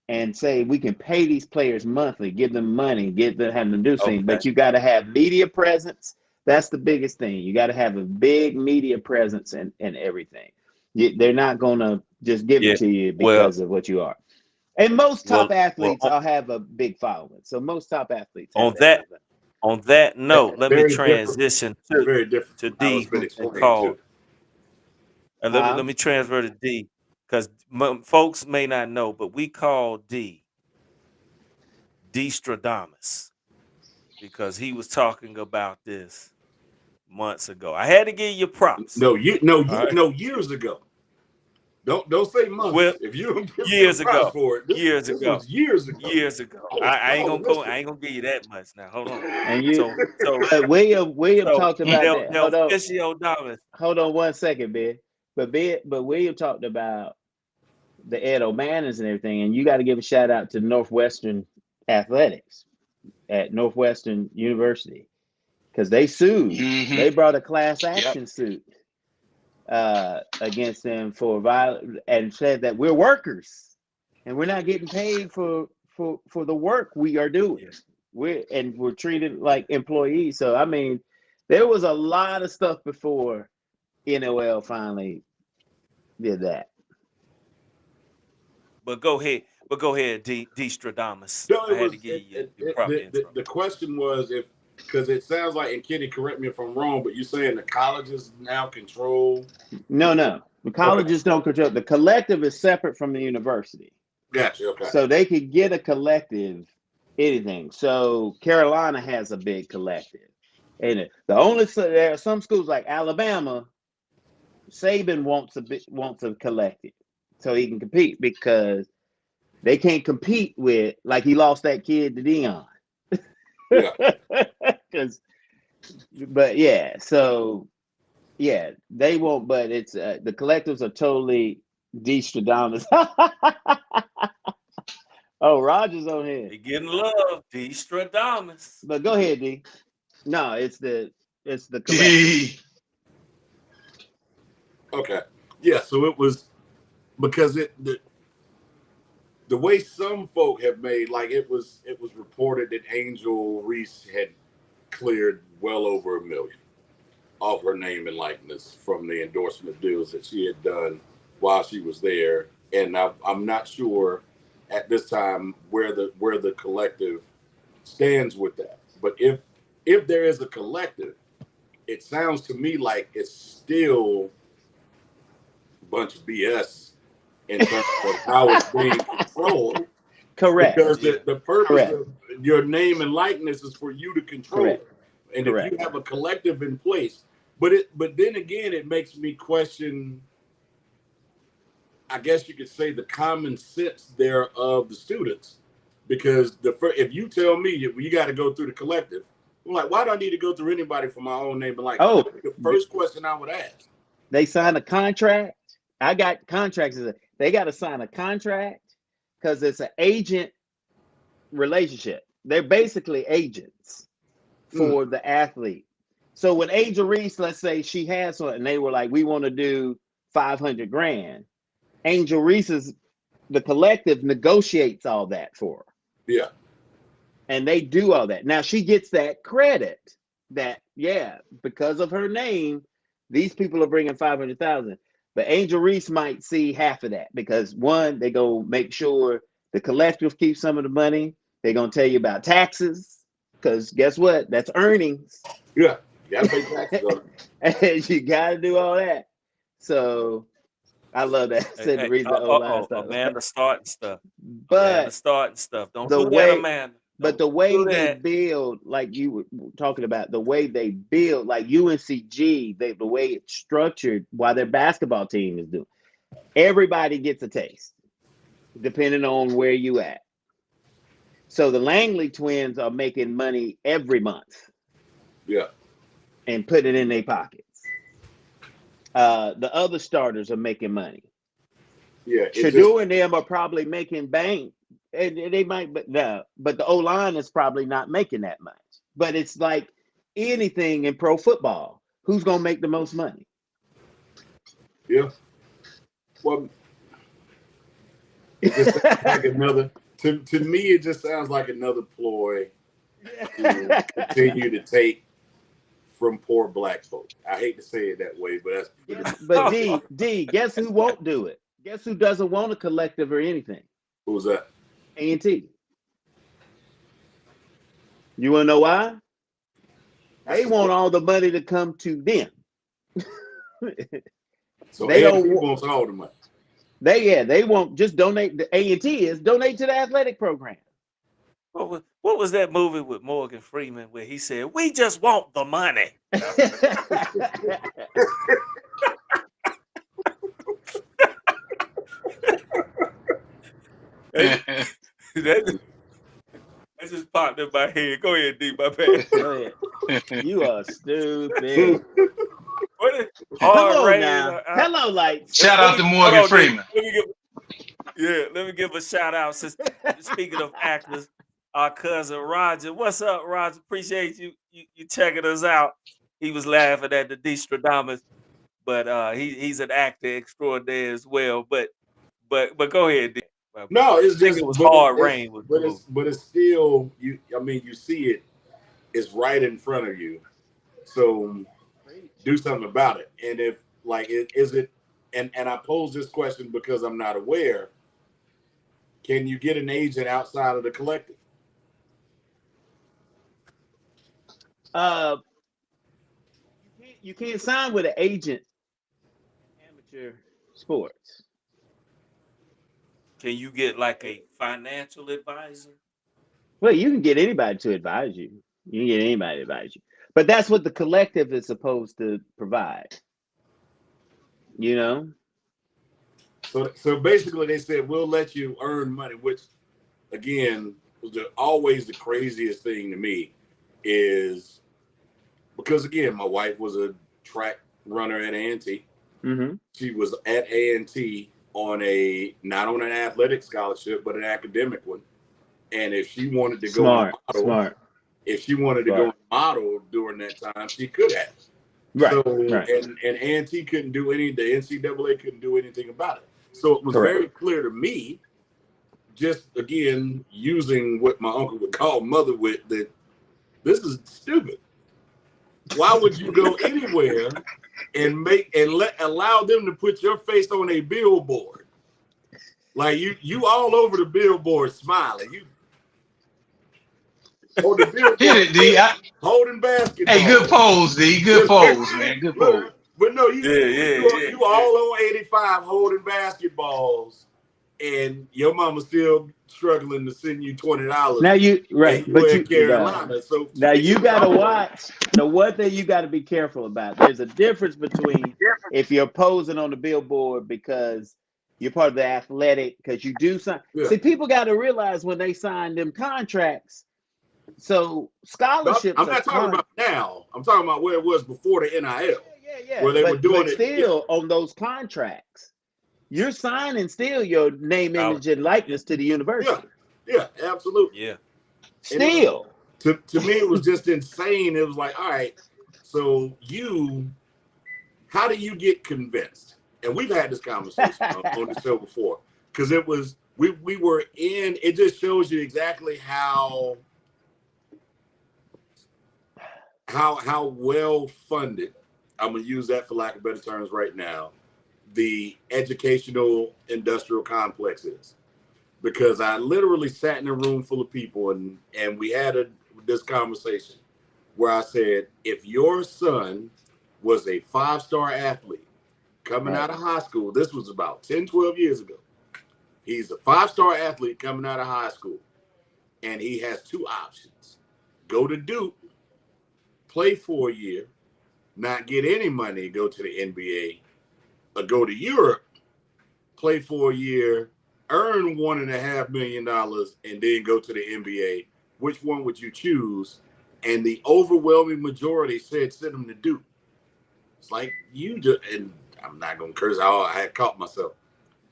Speaker 2: and say we can pay these players monthly, give them money, have them do things.
Speaker 1: Okay.
Speaker 2: But you got to have media presence. That's the biggest thing. You got to have a big media presence and everything. They're not gonna just give it to you because of what you are. And most top athletes will have a big following. So most top athletes have that.
Speaker 1: On that note, let me transition
Speaker 4: very different
Speaker 1: to D, who called. And let me transfer to D, because folks may not know, but we call D Stradamus, because he was talking about this months ago. I had to give you props.
Speaker 4: Years ago. Don't say months.
Speaker 1: Well,
Speaker 4: if you don't give
Speaker 1: years ago,
Speaker 4: for it,
Speaker 1: years ago. I ain't gonna give you that much now. Hold on.
Speaker 2: And William talked about that. Hold on 1 second, Ben. But William talked about the Ed O'Bannons and everything. And you got to give a shout out to Northwestern Athletics at Northwestern University because they sued.
Speaker 3: Mm-hmm.
Speaker 2: They brought a class
Speaker 3: Yep.
Speaker 2: action suit against them for violence and said that we're workers and we're not getting paid for the work we are doing. We're treated like employees. So I mean, there was a lot of stuff before NOL finally did that.
Speaker 1: But go ahead, D Stradamus.
Speaker 4: No,
Speaker 1: I
Speaker 4: it
Speaker 1: had to
Speaker 4: was
Speaker 1: give you your proper intro.
Speaker 4: the question was if, because it sounds like, and Kenny, correct me if I'm wrong, but you're saying the colleges now control.
Speaker 2: No. The colleges don't control. The collective is separate from the university.
Speaker 4: Gotcha. Okay.
Speaker 2: So they could get a collective, anything. So Carolina has a big collective. And there are some schools like Alabama, Saban wants a collective so he can compete because they can't compete with, like, he lost that kid to Dion.
Speaker 4: Yeah.
Speaker 2: But yeah, so yeah, they won't. But it's the collectives are totally de-Stradamus. Oh, Roger's on here.
Speaker 1: They getting love, D Stradamus.
Speaker 2: But go ahead, D. No, it's the collective.
Speaker 3: D.
Speaker 4: Okay. Yeah. So it was because the way some folk have made, like, it was reported that Angel Reese had cleared well over $1 million off her name and likeness from the endorsement deals that she had done while she was there. And I'm not sure at this time where the collective stands with that. But if there is a collective, it sounds to me like it's still a bunch of BS in terms of how it's being controlled.
Speaker 2: Correct.
Speaker 4: Because the purpose
Speaker 2: Correct.
Speaker 4: of your name and likeness is for you to control
Speaker 2: Correct.
Speaker 4: it. And
Speaker 2: Correct.
Speaker 4: if you have a collective in place, but then again, it makes me question, I guess you could say, the common sense there of the students. Because if you tell me you got to go through the collective, I'm like, why do I need to go through anybody for my own name and likeness?
Speaker 2: Oh,
Speaker 4: That would be the first question I would ask.
Speaker 2: They sign a contract. I got contracts. They got to sign a contract because it's an agent relationship. They're basically agents for the athlete. So when Angel Reese, let's say she has one, and they were like, we want to do $500,000. Angel Reese's, the collective negotiates all that for her.
Speaker 4: Yeah.
Speaker 2: And they do all that. Now she gets that credit that, yeah, because of her name, these people are bringing 500,000. But Angel Reese might see half of that because, one, they go make sure the collective keeps some of the money. They're going to tell you about taxes because guess what? That's earnings.
Speaker 4: Yeah. You got to pay taxes on it.
Speaker 2: And you got to do all that. So I love that. Said the reason
Speaker 1: Amanda starting stuff.
Speaker 2: But
Speaker 1: Amanda starting stuff. Don't
Speaker 2: the
Speaker 1: do
Speaker 2: way,
Speaker 1: that, Amanda.
Speaker 2: But the way they build, like you were talking about, the way they build, like UNCG, the way it's structured, while their basketball team is doing, everybody gets a taste, depending on where you at. So the Langley twins are making money every month.
Speaker 4: Yeah.
Speaker 2: And put it in their pockets. The other starters are making money.
Speaker 4: Yeah.
Speaker 2: Shadoo and them are probably making bank. And they might, but the O-line is probably not making that much. But it's like anything in pro football. Who's going to make the most money?
Speaker 4: Yeah. Well, it just sounds like another, to me, it just sounds like another ploy to continue to take from poor black folk. I hate to say it that way, but that's.
Speaker 2: But D, guess who won't do it? Guess who doesn't want a collective or anything?
Speaker 4: Who's that?
Speaker 2: A&T. You want to know why? They want all the money to come to them.
Speaker 4: So they don't want all the money.
Speaker 2: They won't just donate. The A&T is donate to the athletic program.
Speaker 1: What was that movie with Morgan Freeman where he said, "We just want the money"? That just popped in my head. Go ahead, D. My bad.
Speaker 2: Go ahead. You are stupid.
Speaker 1: What is
Speaker 2: Hello now. Hello, lights.
Speaker 3: Shout out to Morgan Freeman.
Speaker 1: Yeah, let me give a shout out. Since speaking of actors, our cousin Roger. What's up, Roger? Appreciate you checking us out. He was laughing at the Destradamus, but he's an actor extraordinaire as well. But go ahead, D. I
Speaker 4: No, it's
Speaker 1: think
Speaker 4: just,
Speaker 1: it was Hard Rain was the movie.
Speaker 4: but it's still you. I mean, you see it. It's right in front of you. So do something about it. And if like it is it, and I pose this question because I'm not aware. Can you get an agent outside of the collective?
Speaker 2: Uh, you can't sign with an agent in amateur sports.
Speaker 1: Can you get like a financial advisor?
Speaker 2: Well, you can get anybody to advise you. You can get anybody to advise you. But that's what the collective is supposed to provide. You know?
Speaker 4: So basically, they said we'll let you earn money, which again was always the craziest thing to me, is because again, my wife was a track runner at A&T.
Speaker 2: Mm-hmm.
Speaker 4: She was at A&T on a not on an athletic scholarship, but an academic one. And if she wanted to go and model,
Speaker 2: Smart.
Speaker 4: if she wanted to go and model during that time, she could have.
Speaker 2: Right.
Speaker 4: So
Speaker 2: Right.
Speaker 4: and A&T couldn't do any. The NCAA couldn't do anything about it. So it was
Speaker 2: Correct.
Speaker 4: very clear to me, just again using what my uncle would call mother wit, that this is stupid. Why would you go anywhere and allow them to put your face on a billboard? Like you all over the billboard smiling. You on the
Speaker 3: Hit
Speaker 4: billboard
Speaker 3: it, D.
Speaker 4: holding
Speaker 3: Hey, good
Speaker 4: basketball.
Speaker 3: pose, D. Good pose, man. Good pose.
Speaker 4: Look, but no,
Speaker 1: Yeah.
Speaker 4: you all on 85 holding basketballs, and your mama's still struggling to send you $20.
Speaker 2: Now you
Speaker 4: And
Speaker 2: right,
Speaker 4: you
Speaker 2: but
Speaker 4: in Carolina. So to
Speaker 2: now
Speaker 4: me,
Speaker 2: you
Speaker 4: it was
Speaker 2: gotta
Speaker 4: always,
Speaker 2: watch. The one thing you gotta be careful about. There's a difference between if you're posing on the billboard because you're part of the athletic, because you do sign.
Speaker 4: yeah.
Speaker 2: See, people got to realize when they sign them contracts. So
Speaker 4: But
Speaker 2: scholarships
Speaker 4: I'm
Speaker 2: are
Speaker 4: not talking about now. I'm talking about where it was before the NIL,
Speaker 2: yeah.
Speaker 4: where they were doing
Speaker 2: But
Speaker 4: it.
Speaker 2: still, on those contracts, you're signing still your name, image, and likeness to the university.
Speaker 4: Yeah, absolutely.
Speaker 1: Yeah.
Speaker 4: And it was,
Speaker 2: Still,
Speaker 4: to me, it was just insane. It was like, all right, so how do you get convinced? And we've had this conversation on the show before, because it was we were in. It just shows you exactly how well funded. I'm gonna use that for lack of better terms right now. The educational industrial complex is, because I literally sat in a room full of people and we had this conversation where I said, if your son was a 5-star athlete coming out of high school, this was about 10, 12 years ago. He's a 5-star athlete coming out of high school, and he has two options: go to Duke, play for a year, not get any money, go to the NBA, or go to Europe, play for a year, earn $1.5 million, and then go to the NBA. Which one would you choose? And the overwhelming majority said send him to Duke. It's like you just, and I'm not gonna curse. I had caught myself.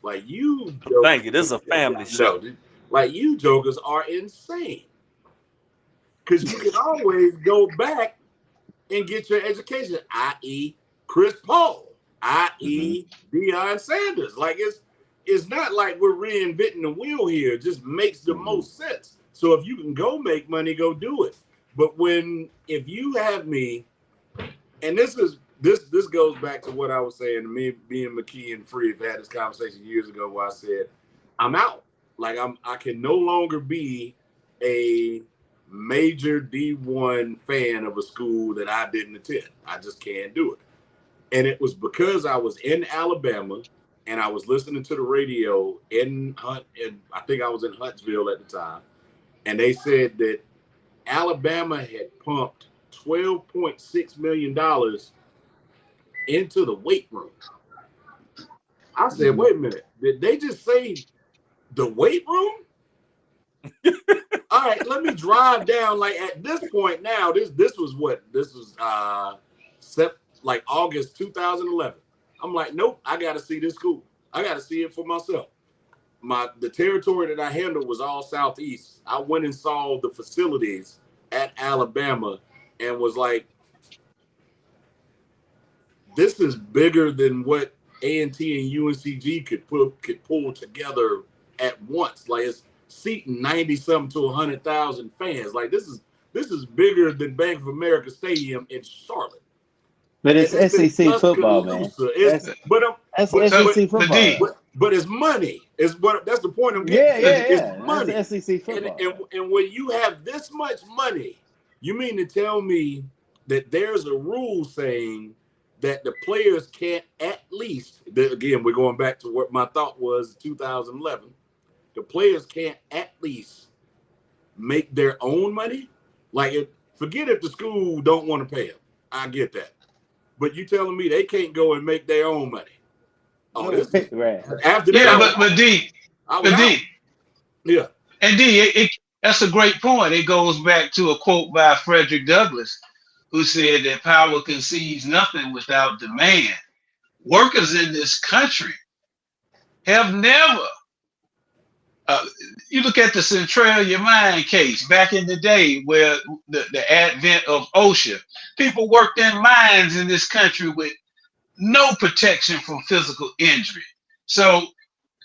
Speaker 4: Like you,
Speaker 1: Thank you. This is a family show.
Speaker 4: no, like you jokers are insane. Because you can always go back and get your education, i.e., Chris Paul, i.e., Deion Sanders. Like it's not like we're reinventing the wheel here. It just makes the most sense. So if you can go make money, go do it. But if you have me, and this goes back to what I was saying. Me and McKee and Free have had this conversation years ago where I said, I'm out. Like I can no longer be a major D1 fan of a school that I didn't attend. I just can't do it. And it was because I was in Alabama and I was listening to the radio in Hunt, and I think I was in Huntsville at the time, and they said that Alabama had pumped $12.6 million into the weight room. I said, wait a minute, did they just say the weight room? All right, let me drive down. Like at this point now, this was like August 2011. I'm like, nope, I got to see this school. I got to see it for myself. the territory that I handled was all Southeast. I went and saw the facilities at Alabama and was like, this is bigger than what A&T and UNCG could pull together at once. Like, it's seating 90 something to 100,000 fans. Like, this is bigger than Bank of America Stadium in Charlotte.
Speaker 2: But
Speaker 4: And
Speaker 2: it's
Speaker 4: it's in
Speaker 2: SEC football, man.
Speaker 4: Tuscaloosa.
Speaker 2: That's
Speaker 4: but
Speaker 2: SEC football.
Speaker 4: but it's money. That's the point I'm getting. It's money.
Speaker 2: That's SEC football.
Speaker 4: And when you have this much money, you mean to tell me that there's a rule saying that the players can't at least, again, we're going back to what my thought was in 2011, the players can't at least make their own money? Like, forget if the school don't want to pay them. I get that. But you telling me they can't go and make their own money? Oh, this is,
Speaker 2: right.
Speaker 4: After that,
Speaker 3: yeah, but D,
Speaker 4: yeah,
Speaker 3: and D, that's a great point. It goes back to a quote by Frederick Douglass, who said that power conceives nothing without demand. Workers in this country have never. You look at the Centralia mine case back in the day, where the advent of OSHA, people worked in mines in this country with no protection from physical injury. So,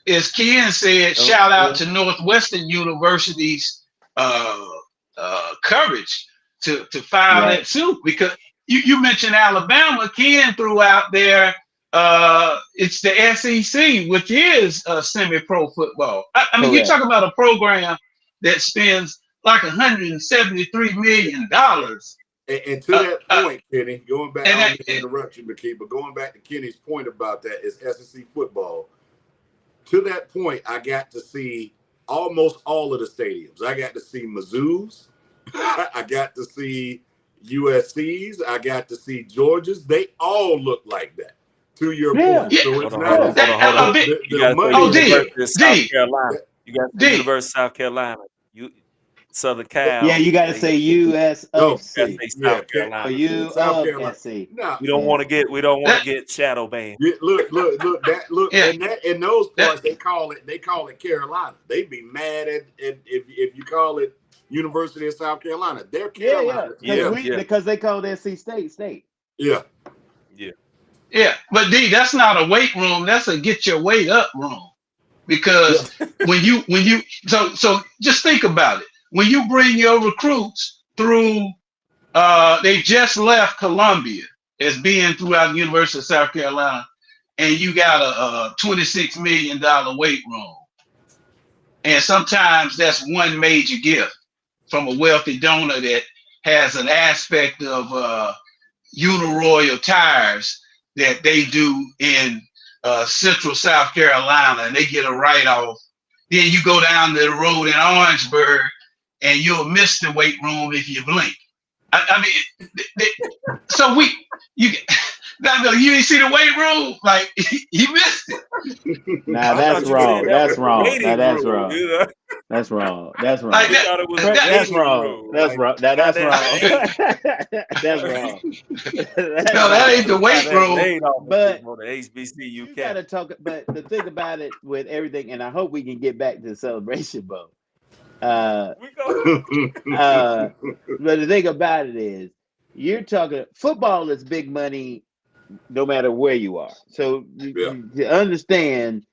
Speaker 3: as Ken said, shout out to Northwestern University's courage to file that suit, because you mentioned Alabama. Ken threw out there it's the SEC, which is semi-pro football. I mean, you talk about a program that spends like $173 million.
Speaker 4: And to that point, Kenny, going back, I don't mean to interrupt you, McKee, but going back to Kenny's point about that is SEC football. To that point, I got to see almost all of the stadiums. I got to see Mizzou's. I got to see USC's. I got to see Georgia's. They all look like that. To your point. So it's not the money.
Speaker 1: South Carolina. You got the University of South Carolina. Southern Cal.
Speaker 2: Yeah, you got to say USC.
Speaker 1: South Carolina.
Speaker 2: South Carolina.
Speaker 1: No, we don't want to get shadow banned.
Speaker 4: Yeah, look. In those parts they call it Carolina. They'd be mad at if you call it University of South Carolina. They're Carolina.
Speaker 2: Because they call it SC State.
Speaker 4: Yeah.
Speaker 3: Yeah, but D, that's not a weight room. That's a get your weight up room. Because when you so just think about it. When you bring your recruits through, they just left Columbia as being throughout the University of South Carolina, and you got a $26 million weight room. And sometimes that's one major gift from a wealthy donor that has an aspect of Uniroyal tires that they do in Central South Carolina, and they get a write-off. Then you go down the road in Orangeburg, and you'll miss the weight room if you blink. I mean, so you didn't see the weight room, like you missed it.
Speaker 2: Nah, that's wrong. That's wrong. That's wrong. That's wrong. That's wrong.
Speaker 3: Like
Speaker 2: that's wrong. That's wrong. That's wrong. That's wrong.
Speaker 3: No, that ain't the weight room.
Speaker 2: But
Speaker 1: on the HBCU,
Speaker 2: you gotta talk. But the thing about it with everything, and I hope we can get back to the celebration bowl. But the thing about it is, you're talking football is big money, no matter where you are. So you understand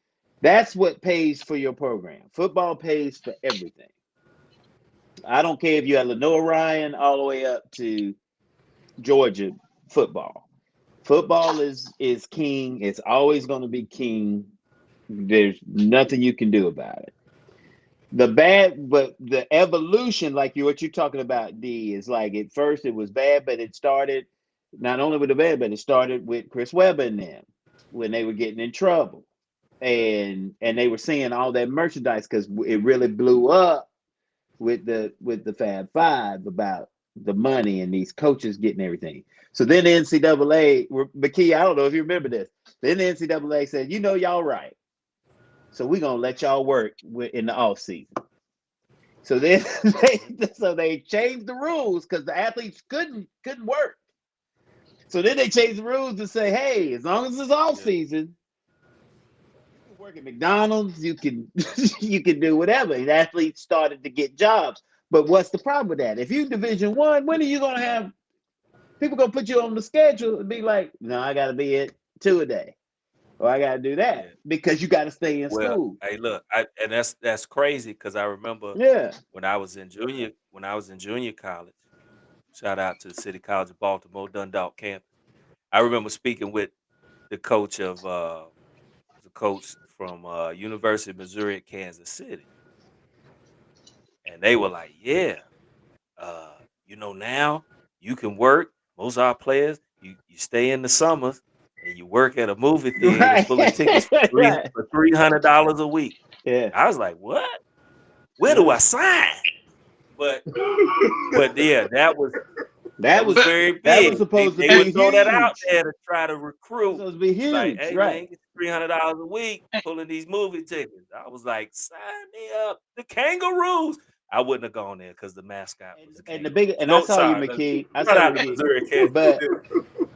Speaker 2: that's what pays for your program. Football pays for everything. I don't care if you're at Lenoir Ryan all the way up to Georgia football. Football is king. It's always going to be king. There's nothing you can do about it. But the evolution, like what you're talking about, D, is like at first it was bad, but it started not only with the bad, but it started with Chris Webber and them when they were getting in trouble, and they were seeing all that merchandise because it really blew up with the Fab Five about the money and these coaches getting everything. So then the NCAA, McKee, I don't know if you remember this. Then the NCAA said, y'all right. So we're gonna let y'all work in the off season. So then they changed the rules because the athletes couldn't work. So then they changed the rules to say, hey, as long as it's off season, work at McDonald's, you can you can do whatever. And athletes started to get jobs. But what's the problem with that? If you Division One, when are you gonna have people gonna put you on the schedule and be like, no, I gotta be at 2 a day, or I gotta do
Speaker 1: Yeah.
Speaker 2: that because you gotta stay in
Speaker 1: Well,
Speaker 2: school.
Speaker 1: hey, look, and that's crazy because I remember
Speaker 2: Yeah.
Speaker 1: when I was in junior college. Shout out to the City College of Baltimore, Dundalk campus. I remember speaking with the coach of the coach from University of Missouri at Kansas City, and they were like, "Yeah, uh, now you can work. Most of our players, you stay in the summers and you work at a movie theater
Speaker 2: Right.
Speaker 1: pulling tickets for
Speaker 2: Right.
Speaker 1: $300 a week."
Speaker 2: Yeah.
Speaker 1: I was like, "What? Where do
Speaker 2: Yeah.
Speaker 1: I sign?" But yeah, that
Speaker 2: That
Speaker 1: was
Speaker 2: was
Speaker 3: But
Speaker 1: very
Speaker 2: that was
Speaker 1: big.
Speaker 2: supposed to
Speaker 1: They would
Speaker 2: be
Speaker 3: and,
Speaker 1: throw that out
Speaker 2: huge.
Speaker 1: there to try to
Speaker 2: That was
Speaker 1: recruit.
Speaker 2: supposed to be
Speaker 1: Like,
Speaker 2: huge,
Speaker 1: "Hey
Speaker 2: right?
Speaker 1: man, get $300 a week pulling these movie tickets." I was like, "Sign me up." The Kangaroos. I wouldn't have gone there because the mascot was the
Speaker 2: And the big
Speaker 1: Kangaroos.
Speaker 2: and I
Speaker 1: No,
Speaker 2: saw you,
Speaker 1: sorry.
Speaker 2: McKee. I
Speaker 1: Shout
Speaker 2: saw you,
Speaker 1: out to
Speaker 2: McKee.
Speaker 1: Missouri, Kansas.
Speaker 2: But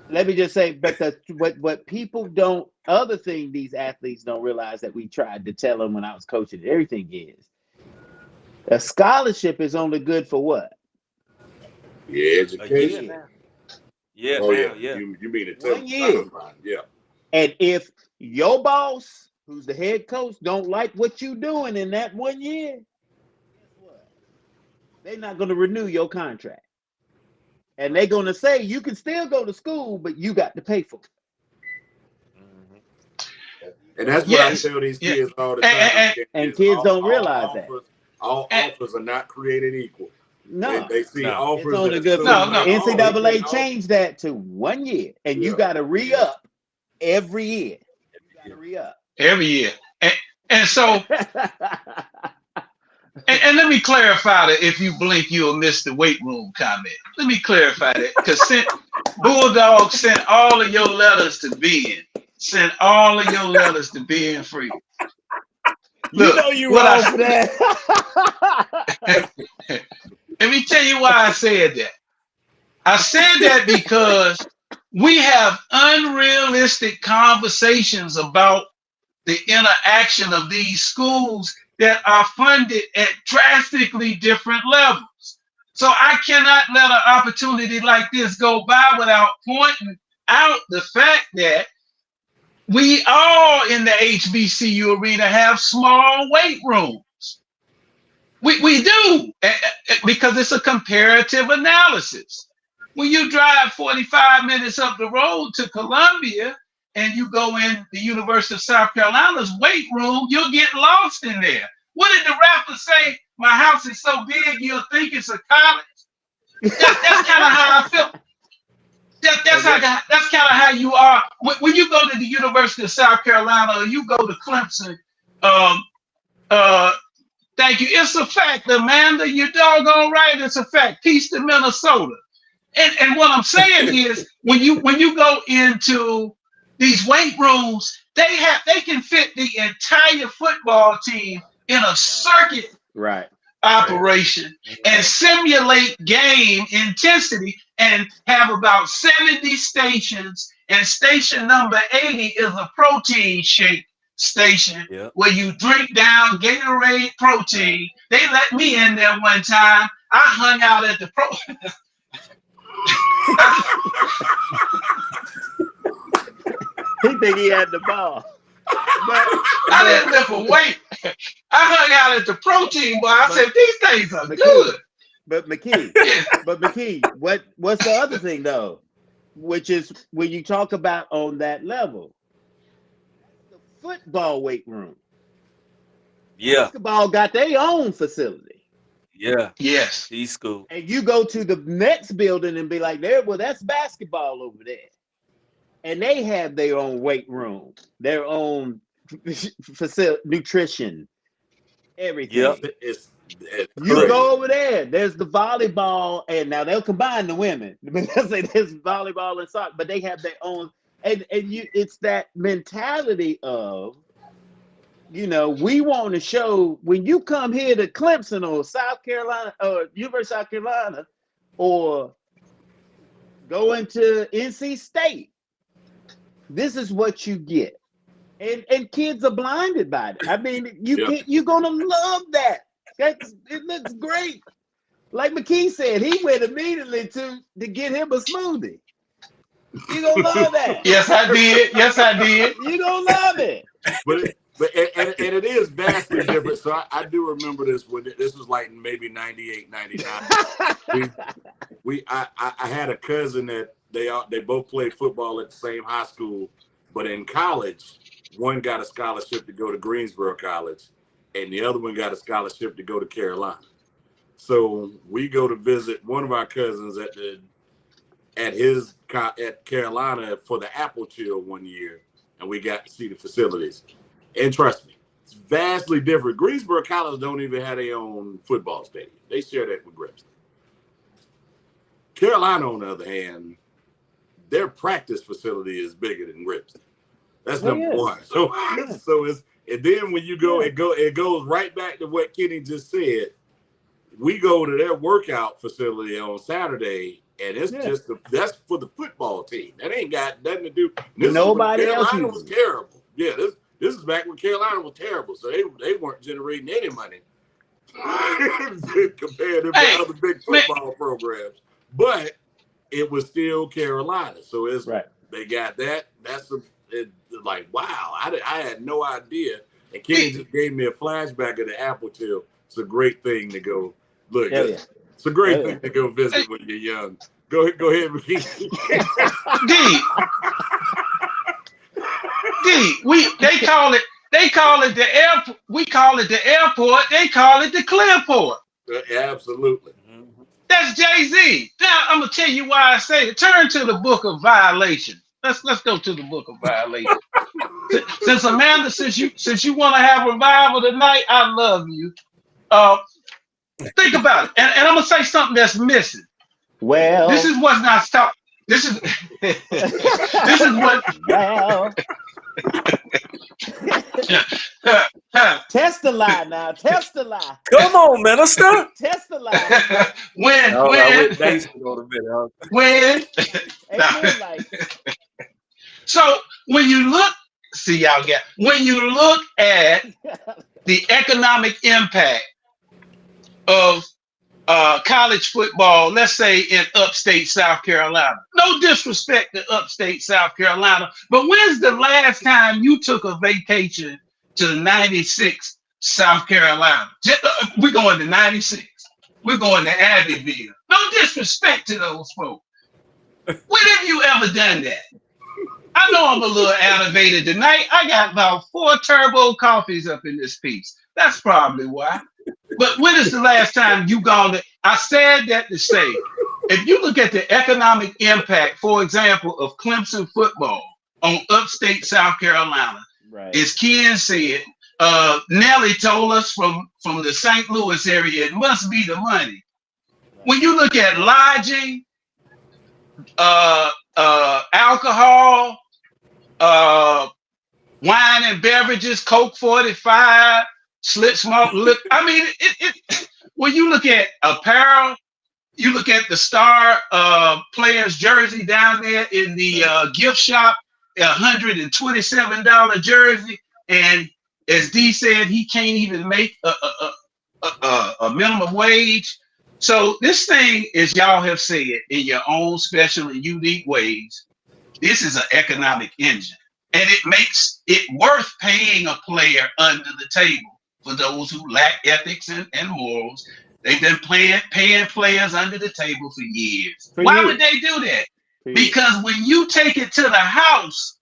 Speaker 2: let me just say, but what people don't, other thing these athletes don't realize that we tried to tell them when I was coaching, everything is a scholarship is only good for what?
Speaker 4: Yeah,
Speaker 1: A
Speaker 2: One
Speaker 1: year
Speaker 4: education.
Speaker 2: year.
Speaker 1: now. Yeah,
Speaker 4: Oh
Speaker 1: now,
Speaker 4: yeah,
Speaker 1: yeah.
Speaker 4: you mean it tell
Speaker 2: 1
Speaker 4: the
Speaker 2: year.
Speaker 4: timeline? Yeah.
Speaker 2: And if your boss, who's the head coach, don't like what you doing in that 1 year, guess what? They're not going to renew your contract. And they're
Speaker 1: Right.
Speaker 2: going to say you can still go to school, but you got to pay for it.
Speaker 1: Hmm.
Speaker 4: And that's what I
Speaker 3: yes,
Speaker 4: tell these
Speaker 3: yeah,
Speaker 4: kids all the
Speaker 3: and,
Speaker 4: time.
Speaker 3: and,
Speaker 2: And
Speaker 4: Is
Speaker 2: kids
Speaker 4: all,
Speaker 2: don't realize that.
Speaker 4: all
Speaker 3: and,
Speaker 4: offers are not created equal.
Speaker 2: No,
Speaker 4: They see
Speaker 1: No.
Speaker 2: it's
Speaker 4: offers
Speaker 2: only
Speaker 4: that
Speaker 2: good for
Speaker 3: no,
Speaker 4: assume
Speaker 3: no,
Speaker 4: like, oh, he
Speaker 2: NCAA
Speaker 4: can't offer.
Speaker 2: changed that to 1 year, and you
Speaker 4: Yeah,
Speaker 2: got to re
Speaker 1: Yeah.
Speaker 2: up every year. You got
Speaker 1: Yeah.
Speaker 2: to re up.
Speaker 3: every year. And so, and let me clarify that if you blink, you'll miss the weight room comment. Let me clarify that because Bulldog sent all of your letters to Ben. Sent all of your letters to Ben Free.
Speaker 2: You
Speaker 3: Look,
Speaker 2: know you
Speaker 3: what
Speaker 2: wrong for that.
Speaker 3: let me tell you why I said that. I said that because we have unrealistic conversations about the interaction of these schools that are funded at drastically different levels. So I cannot let an opportunity like this go by without pointing out the fact that we all in the HBCU arena have small weight rooms. We do because it's a comparative analysis. When you drive 45 minutes up the road to Columbia and you go in the University of South Carolina's weight room, you'll get lost in there. What did the rapper say? My house is so big you'll think it's a college. That's kind of how I feel. That's kind of how you are when you go to the University of South Carolina or you go to Clemson. Um, uh, Thank you. It's a fact, Amanda. You're doggone right. It's a fact. Peace to Minnesota. And what I'm saying is, when you go into these weight rooms, they can fit the entire football team in a circuit
Speaker 2: Right.
Speaker 3: operation and
Speaker 1: Mhm.
Speaker 3: simulate game intensity and have about 70 stations. And station number 80 is a protein shake station
Speaker 1: Yep.
Speaker 3: where you drink down Gatorade protein. They let me in there one time. I hung out at the
Speaker 2: He think he had the ball. But
Speaker 3: I didn't lift a weight. I hung out at the protein bar. I
Speaker 2: but
Speaker 3: said, these things are
Speaker 2: McKee,
Speaker 3: good.
Speaker 2: but McKee, but McKee, what's the other thing though? Which is when you talk about on that level, the football weight room.
Speaker 1: Yeah.
Speaker 2: Basketball got their own facility.
Speaker 1: Yeah.
Speaker 3: Yes.
Speaker 1: T school.
Speaker 2: And you go to the next building and be like, well, that's basketball over there. And they have their own weight room, their own facility, nutrition, everything.
Speaker 1: Yep.
Speaker 4: It's
Speaker 2: You
Speaker 1: Look.
Speaker 2: go
Speaker 4: crazy.
Speaker 2: over there, there's the volleyball, and now they'll combine the women because there's volleyball and soccer, but they have their own, and it's that mentality of, we want to show when you come here to Clemson or South Carolina or University of South Carolina or go into NC State, this is what you get. and kids are blinded by it. I mean,
Speaker 4: Yep.
Speaker 2: you're gonna love that. It looks great. Like McKee said, he went immediately to get him a smoothie. You gonna love that.
Speaker 3: Yes, I did. Yes, I did.
Speaker 2: You gonna love it.
Speaker 4: But it is vastly different. So I do remember this when this was like maybe 98, 99. I had a cousin that they both played football at the same high school, but in college, one got a scholarship to go to Greensboro College, and the other one got a scholarship to go to Carolina. So we go to visit one of our cousins at Carolina for the Apple Chill one year, and we got to see the facilities. And trust me, it's vastly different. Greensboro College don't even have their own football stadium. They share that with Grimsley. Carolina, on the other hand, their practice facility is bigger than Grimsley. That's number one. So it's, and then when you go, it goes right back to what Kenny just said. We go to their workout facility on Saturday, and it's just that's for the football team. That ain't got nothing to do.
Speaker 2: Nobody else.
Speaker 4: Carolina was terrible. Yeah, this is back when Carolina was terrible, so they weren't generating any money compared to the other big football programs. But it was still Carolina, so it's they got that. That's like wow, I had no idea. And Kenny just gave me a flashback of the Apple Till. It's a great thing to go look. It's a great thing to go visit when you're young. Go ahead, McKee.
Speaker 3: They call it the airport. We call it the airport. They call it the Clearport.
Speaker 4: Absolutely.
Speaker 3: That's Jay-Z. Now I'm gonna tell you why I say it. Turn to the book of violation. Let's go to the book of violation. Since Amanda, since you want to have revival tonight, I love you. Think about it, and I'm gonna say something that's missing.
Speaker 2: Well,
Speaker 3: this is what's not stopped. This is what.
Speaker 2: Well, test the lie now. Test the lie.
Speaker 1: Come on, minister.
Speaker 2: Test the lie.
Speaker 3: when so when you look, when you look at the economic impact of college football, let's say in upstate South Carolina. No disrespect to upstate South Carolina, but when's the last time you took a vacation to 96 South Carolina? We're going to 96. We're going to Abbeville. No disrespect to those folks. When have you ever done that? I know I'm a little elevated tonight. I got about 4 turbo coffees up in this piece. That's probably why. But when is the last time you gone to? I said that to say, if you look at the economic impact, for example, of Clemson football on upstate South Carolina, as Ken said, Nelly told us from the St. Louis area, it must be the money. When you look at lodging, alcohol, wine and beverages, Coke 45, Slit Smoke. Look, I mean, when you look at apparel, you look at the star player's jersey down there in the gift shop, $127 jersey, and as D said, he can't even make a minimum wage. So this thing, as y'all have said in your own special and unique ways, this is an economic engine, and it makes it worth paying a player under the table. For those who lack ethics and morals, they've been paying players under the table for years. Why would they do that? Because when you take it to the house,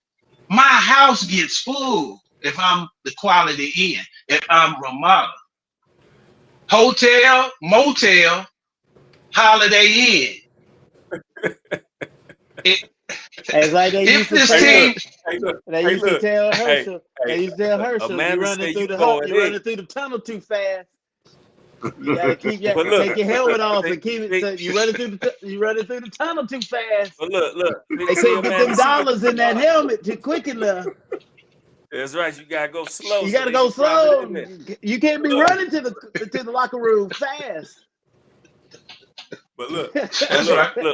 Speaker 3: my house gets full if I'm the Quality Inn, if I'm Ramada. Hotel, motel, Holiday Inn.
Speaker 2: It's like they used to say. They used to tell Herschel. They used to tell Herschel, "You running through the tunnel too fast. You gotta take your helmet off and keep it. So you running through the tunnel too fast."
Speaker 1: But look.
Speaker 2: They say get them dollars in that helmet too quick enough.
Speaker 1: That's right. You gotta go slow.
Speaker 2: You gotta go slow. You can't be running to the locker room fast.
Speaker 1: But look,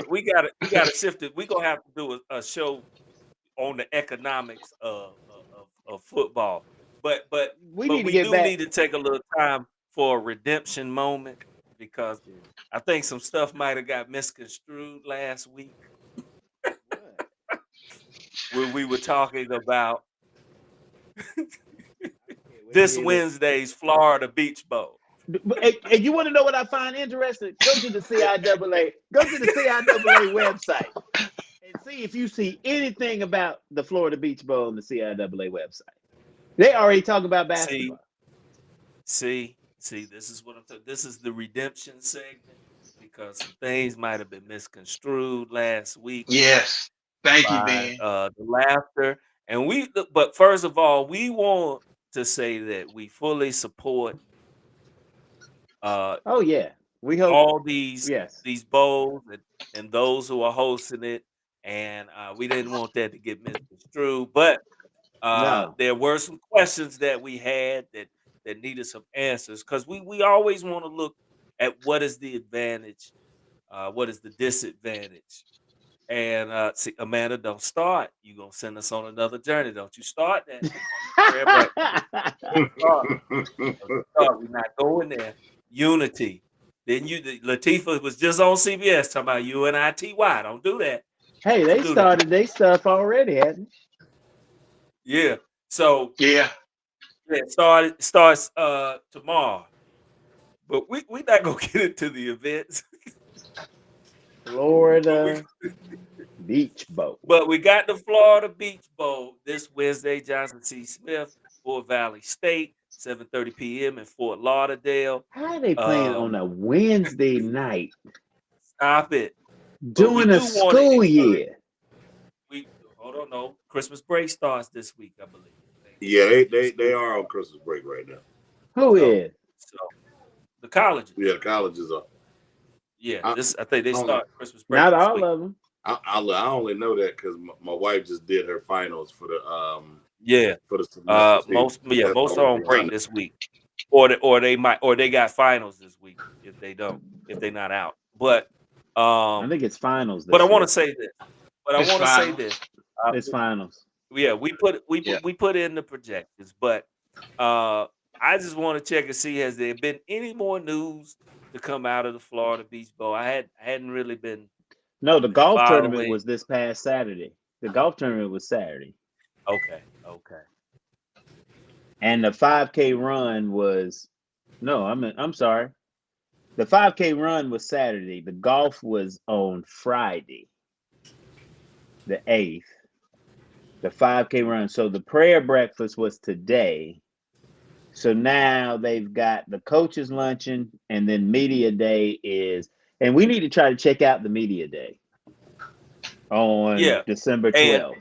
Speaker 1: we gotta shift it. We're gonna have to do a show on the economics of of football. But but
Speaker 2: We
Speaker 1: but
Speaker 2: need to
Speaker 1: we
Speaker 2: get
Speaker 1: do
Speaker 2: back.
Speaker 1: need to take a little time for a redemption moment because
Speaker 2: Yeah.
Speaker 1: I think some stuff might have got misconstrued last week
Speaker 2: What?
Speaker 1: when we were talking about
Speaker 2: I can't wait to
Speaker 1: this
Speaker 2: hear this.
Speaker 1: Wednesday's Florida Beach Bowl.
Speaker 2: And you want to know what I find interesting? Go to the CIAA. Go to the CIAA website and see if you see anything about the Florida Beach Bowl on the CIAA website. They already talk about
Speaker 1: See,
Speaker 2: basketball.
Speaker 1: see, this is what I'm talking. This is the redemption segment because some things might have been misconstrued last week
Speaker 3: Yes. Thank you,
Speaker 1: by
Speaker 3: Ben.
Speaker 1: the laughter. And but first of all, we want to say that we fully support uh,
Speaker 2: Oh yeah, we hope.
Speaker 1: all these
Speaker 2: Yes.
Speaker 1: bowls and those who are hosting it, and we didn't want that to get misconstrued. But
Speaker 2: No.
Speaker 1: there were some questions that we had that needed some answers because we always want to look at what is the advantage, what is the disadvantage. And see, Amanda, don't start. You gonna send us on another journey. Don't you start that on the prayer breakfast. Don't start. Don't you start. We're not going there. Unity. Then Latifah was just on CBS talking about UNITY. Don't do that.
Speaker 2: Hey,
Speaker 1: Don't you
Speaker 2: they
Speaker 1: do that.
Speaker 2: started their stuff already, hadn't
Speaker 1: Yeah. So
Speaker 3: Yeah.
Speaker 1: yeah, starts tomorrow. But we not gonna get into the events.
Speaker 2: they?
Speaker 1: But we
Speaker 2: Florida Beach Bowl.
Speaker 1: but we got the Florida Beach Bowl this Wednesday. Johnson C. Smith, Fort Valley State, 7:30 p.m. in Fort Lauderdale.
Speaker 2: How are they playing on
Speaker 1: Um,
Speaker 2: a Wednesday night
Speaker 1: Stop it. But we
Speaker 2: during a
Speaker 1: do want to
Speaker 2: school
Speaker 1: encourage.
Speaker 2: year?
Speaker 1: We hold on, no. Christmas break starts this week, I believe.
Speaker 4: Yeah,
Speaker 1: The
Speaker 4: they
Speaker 1: school
Speaker 4: are on Christmas break right now.
Speaker 2: Who
Speaker 1: so
Speaker 2: is?
Speaker 1: so the colleges.
Speaker 4: Yeah, colleges are.
Speaker 1: Yeah,
Speaker 4: I,
Speaker 1: I think they
Speaker 4: I only
Speaker 1: start Christmas break
Speaker 2: Not
Speaker 1: this
Speaker 2: all
Speaker 1: week.
Speaker 2: of them.
Speaker 4: I only know that because my wife just did her finals
Speaker 1: Yeah.
Speaker 4: for the semester. That's the
Speaker 1: Most are
Speaker 4: only
Speaker 1: on
Speaker 4: thing I
Speaker 1: break
Speaker 4: know.
Speaker 1: this week. Or they got finals this week if they not out.
Speaker 2: I think it's finals
Speaker 1: But I
Speaker 2: this
Speaker 1: want to
Speaker 2: week.
Speaker 1: say this. But I
Speaker 3: It's
Speaker 1: want to say
Speaker 3: final.
Speaker 1: this.
Speaker 2: It's finals.
Speaker 1: Yeah,
Speaker 3: Yeah.
Speaker 1: we put in the projections, but I just want to check and see has there been any more news to come out of the Florida Beach Bowl. I hadn't really
Speaker 2: No, the
Speaker 1: been
Speaker 2: golf tournament
Speaker 1: following.
Speaker 2: was this past Saturday. The golf tournament was Saturday.
Speaker 1: Okay, okay.
Speaker 2: And the 5K run was no, I'm sorry. The 5K run was Saturday. The golf was on Friday, the 8th. The 5K run. So the prayer breakfast was today. So now they've got the coaches luncheon and then media day is, and we need to try to check out the media day on
Speaker 1: Yeah,
Speaker 2: December
Speaker 1: and
Speaker 2: 12th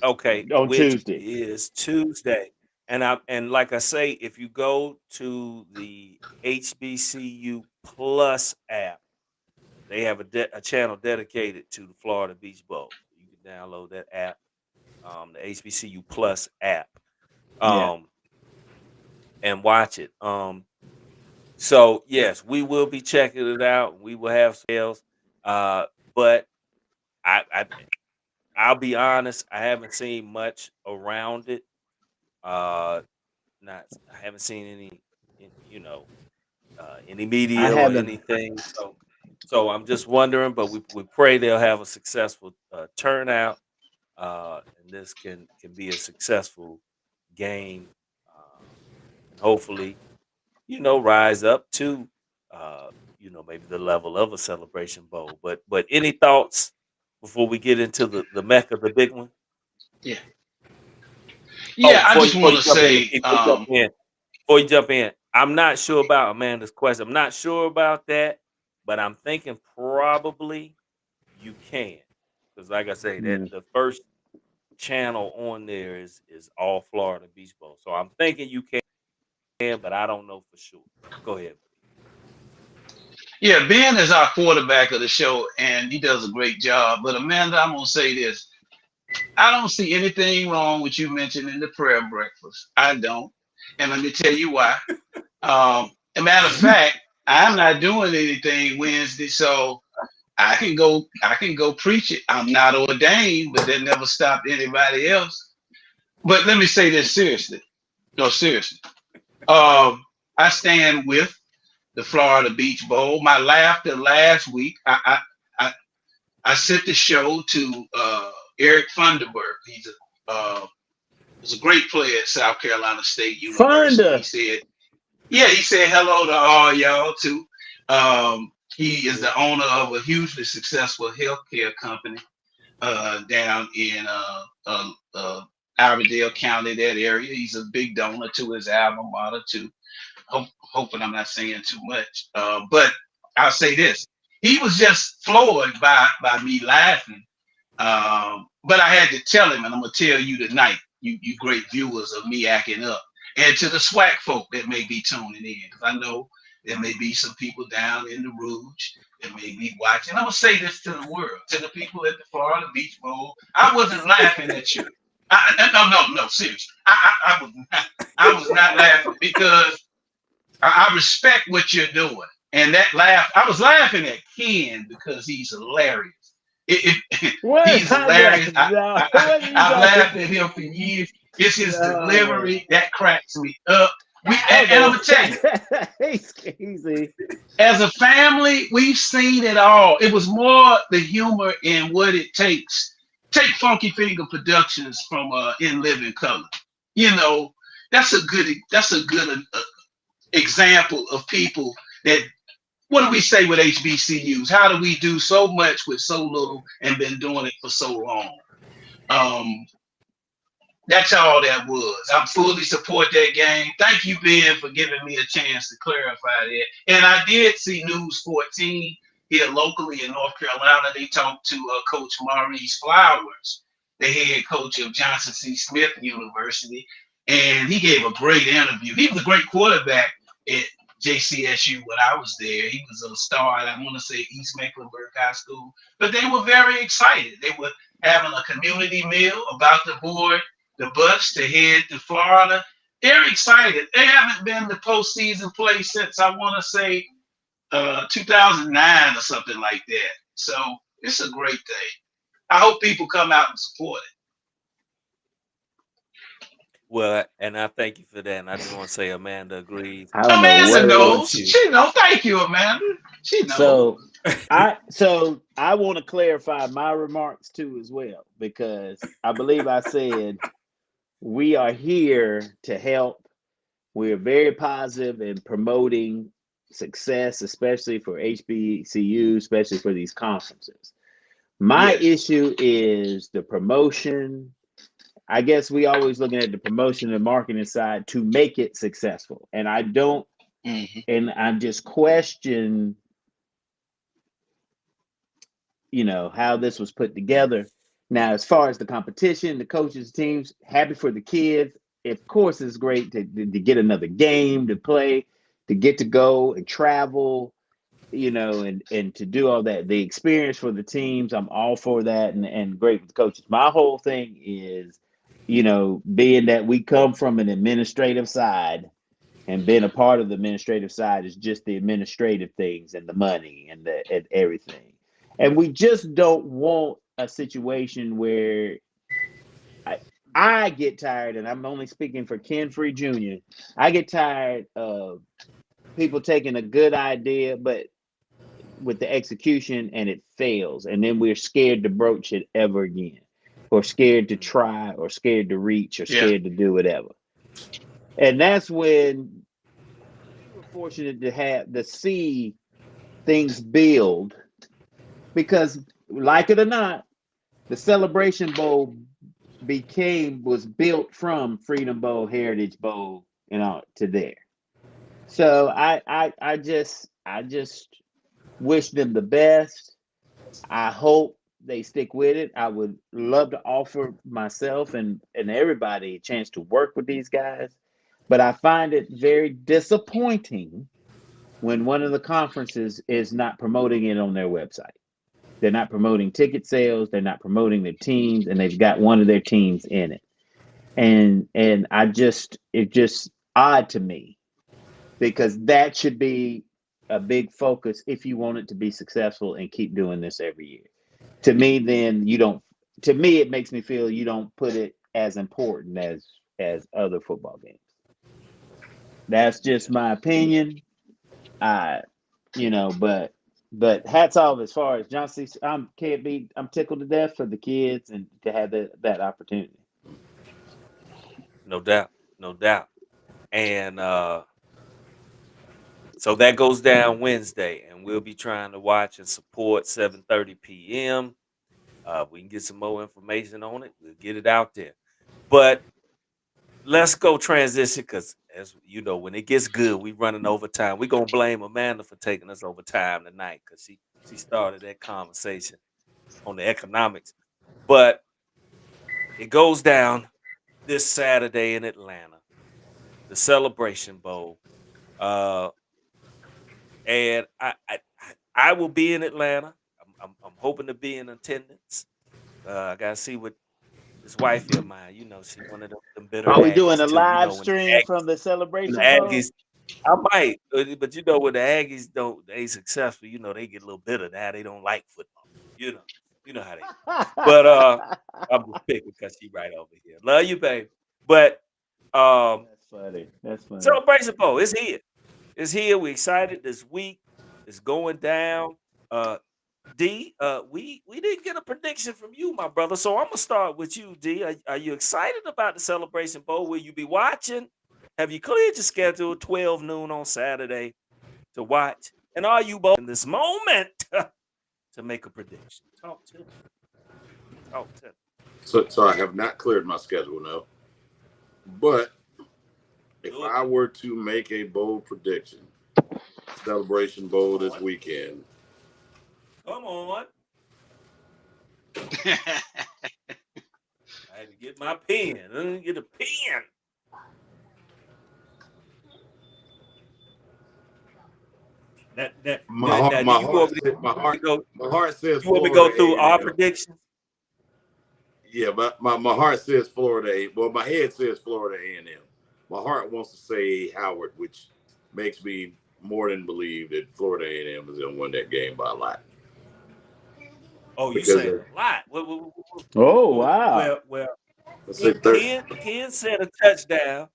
Speaker 1: okay,
Speaker 2: on
Speaker 1: which
Speaker 2: Tuesday.
Speaker 1: is Tuesday, and like I say, if you go to the HBCU Plus app, they have a channel dedicated to the Florida Beach Bowl. You can download that app, the HBCU Plus app,
Speaker 2: Yeah.
Speaker 1: um, and watch it. So yes, we will be checking it out. We will have sales, uh, but I, I I'll be honest, I haven't seen much around it. Uh, not I haven't seen any
Speaker 2: I
Speaker 1: media or
Speaker 2: haven't.
Speaker 1: anything. So I'm just wondering, but we pray they'll have a successful turnout, and this can be a successful game, and hopefully, rise up to, maybe the level of a celebration bowl. But any thoughts before we get into the mecca, the big one?
Speaker 3: Yeah.
Speaker 1: Oh,
Speaker 3: Yeah. I just
Speaker 1: before
Speaker 3: want
Speaker 1: you
Speaker 3: to
Speaker 1: jump in,
Speaker 3: say,
Speaker 1: I'm not sure about Amanda's question. I'm not sure about that, but I'm thinking probably you can, because like I say, that
Speaker 2: Mm,
Speaker 1: the first channel on there is all Florida Beach Bowl. So I'm thinking you can, but I don't know for sure. Go ahead.
Speaker 3: yeah, Ben is our quarterback of the show, and he does a great job. But Amanda, I'm gonna say this: I don't see anything wrong with you mentioning the prayer breakfast. I don't, and let me tell you why. A matter of fact, I'm not doing anything Wednesday, so I can go preach it. I'm not ordained, but that never stopped anybody else. But let me say this seriously. No, seriously. I stand with the Florida Beach Bowl. My laughter last week, I, I sent the show to Eric Funderburg. Was a great player at South Carolina State University.
Speaker 2: Fonda.
Speaker 3: He said hello to all y'all too. He is the owner of a hugely successful healthcare company down in Iredell County, that area. He's a big donor to his alma mater too. Hoping I'm not saying too much, but I'll say this: he was just floored by me laughing. But I had to tell him, and I'm gonna tell you tonight, you great viewers of me acting up, and to the swag folk that may be tuning in, because I know there may be some people down in the Rouge that may be watching. I'm gonna say this to the world, to the people at the Florida Beach Bowl. I wasn't laughing at you. No, seriously. I was not laughing because I respect what you're doing. And that laugh, I was laughing at Ken because he's hilarious.
Speaker 2: What?
Speaker 3: He's hilarious.
Speaker 2: What are you
Speaker 3: I've laughed
Speaker 2: talking?
Speaker 3: at him for years. It's his
Speaker 2: No.
Speaker 3: delivery that cracks me up. And I'm gonna tell you,
Speaker 2: Easy.
Speaker 3: as a family, we've seen it all. It was more the humor and what it takes. Take Funky Finger Productions from In Living Color. You know, that's a good example of people that, what do we say with HBCUs? How do we do so much with so little and been doing it for so long? That's all that was. I fully support that game. Thank you, Ben, for giving me a chance to clarify that. And I did see News 14 here locally in North Carolina. They talked to Coach Maurice Flowers, the head coach of Johnson C. Smith University, and he gave a great interview. He was a great quarterback at JCSU when I was there. He was a star at, I want to say, East Mecklenburg High School. But they were very excited. They were having a community meal, about to board the bus to head to Florida. They're excited. They haven't been to postseason play since, I want to say, 2009 or something like that. So it's a great thing. I hope people come out and support it.
Speaker 1: Well, and I thank you for that. And I just want to say Amanda agrees.
Speaker 2: I don't know
Speaker 3: Amanda
Speaker 2: what
Speaker 3: knows.
Speaker 1: you.
Speaker 3: She knows. Thank you, Amanda. She knows.
Speaker 2: So I want to clarify my remarks too as well, because I believe I said we are here to help. We're very positive in promoting success, especially for HBCU, especially for these conferences. My issue is the promotion. I guess we always looking at the promotion and marketing side to make it successful. And I don't, and I just question, how this was put together. Now, as far as the competition, the coaches, teams, happy for the kids. Of course, it's great to get another game to play, to get to go and travel, and to do all that. The experience for the teams, I'm all for that, and great with the coaches. My whole thing is, being that we come from an administrative side, and being a part of the administrative side is just the administrative things and the money and everything. And we just don't want a situation where I get tired, and I'm only speaking for Ken Free Jr. I get tired of people taking a good idea, but with the execution, and it fails. And then we're scared to broach it ever again, or scared to try, or scared to reach, or scared to do whatever. And that's when we were fortunate to see things build, because like it or not, the Celebration Bowl was built from Freedom Bowl, Heritage Bowl, to there. So I just wish them the best. I hope they stick with it. I would love to offer myself and everybody a chance to work with these guys, but I find it very disappointing when one of the conferences is not promoting it on their website. They're not promoting ticket sales. They're not promoting their teams, and they've got one of their teams in it. And it's just odd to me, because that should be a big focus if you want it to be successful and keep doing this every year. To me, then you don't. To me, it makes me feel you don't put it as important as other football games. That's just my opinion. I, but hats off as far as John C. I'm tickled to death for the kids and to have that opportunity.
Speaker 1: No doubt, no doubt. And so that goes down Wednesday, and we'll be trying to watch and support 7:30 p.m. We can get some more information on it. We'll get it out there. But let's go transition because, as you know, when it gets good, we running overtime. We're gonna blame Amanda for taking us overtime tonight because she started that conversation on the economics. But it goes down this Saturday in Atlanta, the Celebration Bowl. Uh, and I will be in Atlanta. I'm hoping to be in attendance. I gotta see what this wifey of mine, she one of them bitter
Speaker 2: Are we doing
Speaker 1: Aggies
Speaker 2: a
Speaker 1: too.
Speaker 2: live
Speaker 1: When the
Speaker 2: stream
Speaker 1: Aggies,
Speaker 2: from the
Speaker 1: when the
Speaker 2: Celebration Bowl?
Speaker 1: Aggies, I might, but when the Aggies they successful, they get a little bitter now. They don't like football. You know how they do. But I'm just picking because she right over here. Love you, baby. But
Speaker 2: That's funny. That's funny.
Speaker 1: Celebration Bowl, it's here. It's here. We're excited this week. It's going down. Uh D, we didn't get a prediction from you, my brother. So I'm gonna start with you, D. Are you excited about the Celebration Bowl? Will you be watching? Have you cleared your schedule 12 noon on Saturday to watch? And are you both in this moment to make a prediction? Talk to me. Talk to me.
Speaker 4: So I have not cleared my schedule, no. But if
Speaker 1: Do it.
Speaker 4: I were to make a bold prediction, Celebration Bowl
Speaker 1: Come
Speaker 4: this
Speaker 1: on.
Speaker 4: weekend,
Speaker 1: Come on. I had to get my pen. I didn't get a pen.
Speaker 4: my heart,
Speaker 1: Now, do
Speaker 4: my
Speaker 1: you
Speaker 4: heart,
Speaker 1: want me
Speaker 4: said-
Speaker 1: to go?
Speaker 4: my heart says
Speaker 1: You want me to go
Speaker 4: Florida
Speaker 1: through
Speaker 4: A and
Speaker 1: our
Speaker 4: M.
Speaker 1: predictions?
Speaker 4: Yeah, but my heart says Florida A. Well, my head says Florida A and M. My heart wants to say Howard, which makes me more than believe that Florida A and M is going to win that game by a lot.
Speaker 1: Oh, you
Speaker 4: Because
Speaker 1: saying a lot? Well,
Speaker 2: Oh
Speaker 1: well,
Speaker 2: wow!
Speaker 1: well, well,
Speaker 4: let's say
Speaker 1: Ken said a touchdown.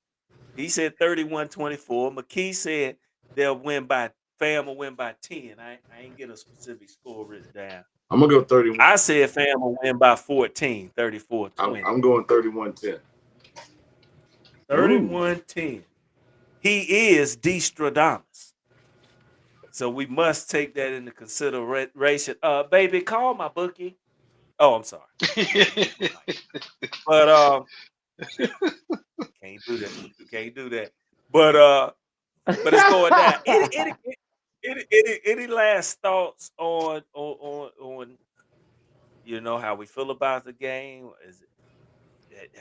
Speaker 1: He said 31-24. McKee said they'll win by Fam will win by 10. I ain't get a specific score written down.
Speaker 4: I'm gonna go 30.
Speaker 1: I said Fam will win by 14, 34-20.
Speaker 4: I'm going 31-10.
Speaker 2: Ooh,
Speaker 1: 31-10. He is Destradamus. So we must take that into consideration. Baby, call my bookie. Oh, I'm sorry. But can't do that. You can't do that. But it's going down. Any last thoughts on how we feel about the game?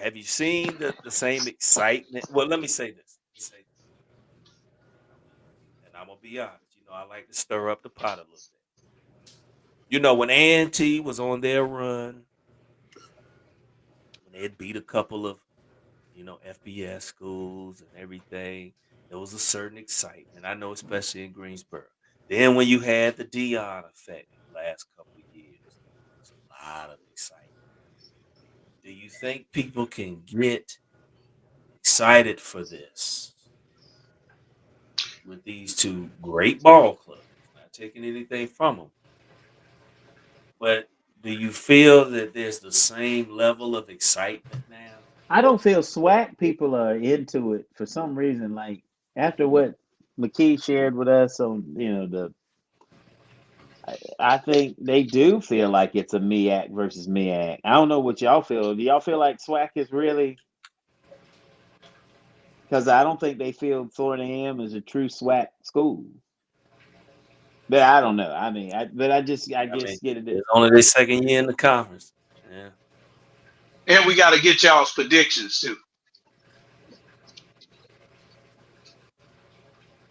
Speaker 1: Have you seen the same excitement? Well, let me say this. And I'm gonna be honest. I like to stir up the pot a little bit. When A&T was on their run, when they had beat a couple of FBS schools and everything. There was a certain excitement. I know, especially in Greensboro. Then when you had the Dion effect the last couple of years, there was a lot of excitement. Do you think people can get excited for this with these two great ball clubs? Not taking anything from them, but do you feel that there's the same level of excitement now?
Speaker 2: I don't feel SWAC people are into it for some reason. Like after what McKee shared with us on, I think they do feel like it's a MEAC versus MEAC. I don't know what y'all feel. Do y'all feel like SWAC is really? Because I don't think they feel Florida A&M is a true SWAC school. But I don't know. I mean, I just
Speaker 1: I mean,
Speaker 2: get it.
Speaker 1: it's only their second year in the conference. Yeah.
Speaker 3: And we got to get y'all's predictions too.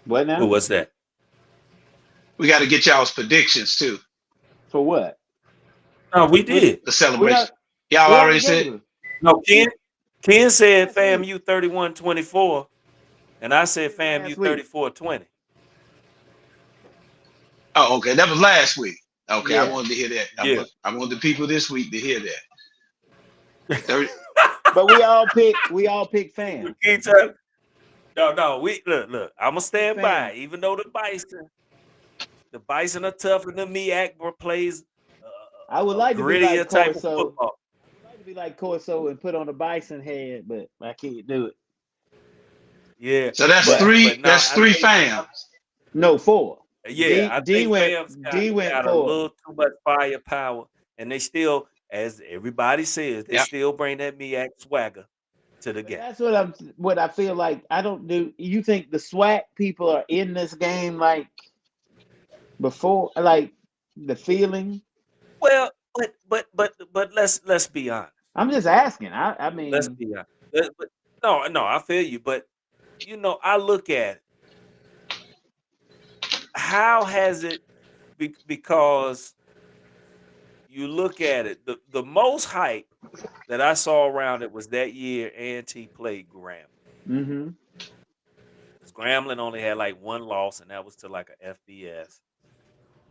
Speaker 2: What
Speaker 1: Who
Speaker 2: now?
Speaker 1: was that?
Speaker 3: We got to get y'all's predictions too.
Speaker 2: For what?
Speaker 1: No, we
Speaker 2: We
Speaker 1: did.
Speaker 3: The
Speaker 2: we
Speaker 3: celebration.
Speaker 2: are
Speaker 3: Y'all
Speaker 2: we
Speaker 3: already
Speaker 2: already
Speaker 3: said.
Speaker 2: gave it.
Speaker 1: No, Ken said
Speaker 2: Last week.
Speaker 1: FAMU 31-24, and I said FAMU
Speaker 2: Last week.
Speaker 1: 34-20.
Speaker 3: Oh, okay. That was last week. Okay, I
Speaker 2: Yeah,
Speaker 3: wanted to hear that.
Speaker 1: Yeah.
Speaker 3: I want the people this week to hear that. Okay, 30.
Speaker 2: but we all pick
Speaker 1: We
Speaker 2: fam.
Speaker 1: keep trying. No. We look. I'ma
Speaker 2: Pick
Speaker 1: stand by.
Speaker 2: fam.
Speaker 1: Even though the Bison are tougher than MEAC, plays
Speaker 2: I would
Speaker 1: a
Speaker 2: like to be like
Speaker 1: grittier type of
Speaker 2: Corso.
Speaker 1: football.
Speaker 2: I would like to be like Corso and put on a bison head, but I can't do it.
Speaker 1: Yeah,
Speaker 3: So that's
Speaker 2: But
Speaker 3: three.
Speaker 1: but no,
Speaker 3: That's three fans.
Speaker 2: no, four.
Speaker 1: yeah, I think Fam's
Speaker 2: D went
Speaker 1: got a
Speaker 2: four.
Speaker 1: little too much firepower, and they still, as everybody says, they
Speaker 3: Yeah.
Speaker 1: still bring that MEAC swagger to the
Speaker 2: But
Speaker 1: game.
Speaker 2: that's what I feel like. I don't do. You think the SWAC people are in this game like before, like the feeling?
Speaker 1: Well, but let's be honest.
Speaker 2: I'm just asking. I
Speaker 1: Let's
Speaker 2: mean,
Speaker 1: be honest. But no, I feel you. But I look at it. How has it? Because you look at it, the most hype that I saw around it was that year A&T played Grambling.
Speaker 2: mm-hmm.
Speaker 1: Because Grambling only had like one loss, and that was to like a FBS.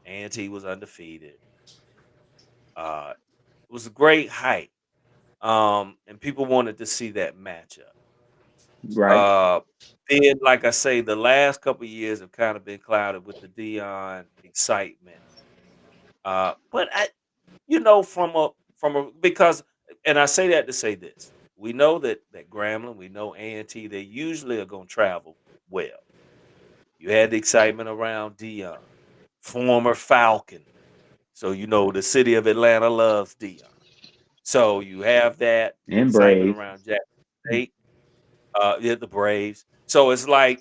Speaker 1: A&T was undefeated. It was a great hype. And people wanted to see that matchup.
Speaker 2: Right.
Speaker 1: Uh, then, like I say, the last couple of years have kind of been clouded with the Dion excitement. But from a because, and I say that to say this: we know that Grambling, we know A&T, they usually are going to travel well. You had the excitement around Dion, former Falcon, so the city of Atlanta loves Dion. So you have that
Speaker 2: And
Speaker 1: excitement
Speaker 2: Brave.
Speaker 1: around Jackson State, yeah, the Braves. So it's like,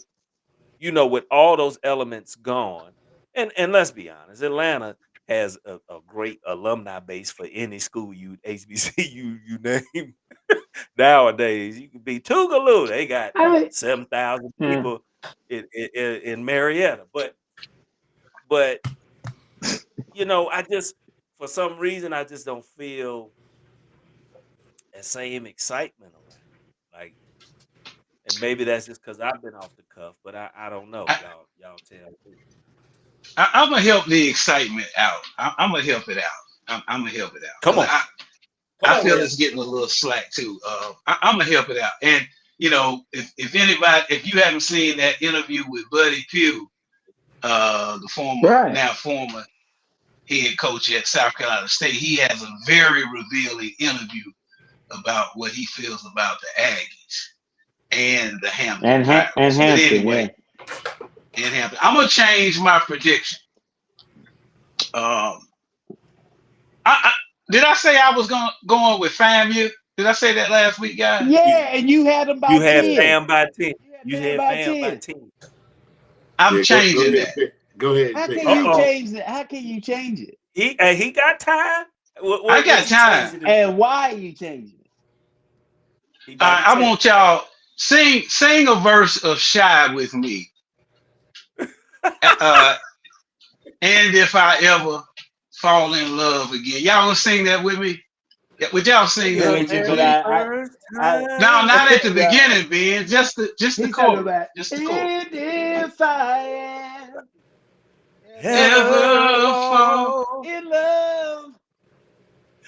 Speaker 1: with all those elements gone, and let's be honest, Atlanta has a great alumni base for any school HBCU you name nowadays. You can be Tougaloo, they got
Speaker 2: I mean,
Speaker 1: 7,000
Speaker 2: yeah.
Speaker 1: people in Marietta, but I just, for some reason, I just don't feel that same excitement around. Like, and maybe that's just because I've been off the cuff, but I don't know.
Speaker 3: I,
Speaker 1: Y'all tell me.
Speaker 3: I'm gonna help the excitement out. I'm gonna help it out. I'm gonna help it out
Speaker 1: Come
Speaker 3: because
Speaker 1: on, come
Speaker 3: I
Speaker 1: on
Speaker 3: feel
Speaker 1: here.
Speaker 3: it's getting a little slack too. I'm gonna help it out. And if anybody, if you haven't seen that interview with Buddy Pugh,
Speaker 2: Right.
Speaker 3: now former head coach at South Carolina State, he has a very revealing interview about what he feels about the Aggies and the Hampton
Speaker 2: And
Speaker 3: Pirates. But
Speaker 2: Hampton, yeah.
Speaker 3: anyway, in Hampton, I'm gonna change my prediction. Um, I did I say I was going with FAMU? Did I say that last week, guys?
Speaker 1: You,
Speaker 2: Yeah, and you had them by
Speaker 1: you had
Speaker 2: 10.
Speaker 1: fam by 10.
Speaker 2: You had
Speaker 1: You
Speaker 2: fam
Speaker 1: had
Speaker 2: by
Speaker 1: fam by
Speaker 2: 10.
Speaker 1: 10.
Speaker 3: I'm
Speaker 4: Yeah, go
Speaker 3: changing
Speaker 4: ahead
Speaker 3: that.
Speaker 4: and pick. Go ahead and
Speaker 2: How
Speaker 4: pick
Speaker 2: can you
Speaker 1: Uh-oh.
Speaker 4: Hampton.
Speaker 2: change it? How can you change it?
Speaker 1: He got time.
Speaker 3: I
Speaker 1: What
Speaker 3: got
Speaker 1: you
Speaker 3: time.
Speaker 1: changing it?
Speaker 2: And why are you changing it?
Speaker 1: He about to
Speaker 3: I
Speaker 1: tell
Speaker 3: want y'all sing a verse of "Shy" with me. Uh, and if I ever fall in love again, y'all gonna sing that with me? Yeah, would y'all
Speaker 2: I
Speaker 3: sing
Speaker 2: get
Speaker 3: that
Speaker 1: the
Speaker 3: with
Speaker 2: with
Speaker 3: me,
Speaker 2: you, but
Speaker 1: very
Speaker 3: please?
Speaker 1: first
Speaker 2: I
Speaker 3: No, not at the
Speaker 1: time.
Speaker 2: yeah.
Speaker 3: beginning, Ben. Just the
Speaker 2: He said
Speaker 3: chorus.
Speaker 2: about
Speaker 3: Just the chorus.
Speaker 2: and if I am ever
Speaker 1: Ever
Speaker 3: Ever fall
Speaker 1: fall
Speaker 2: in love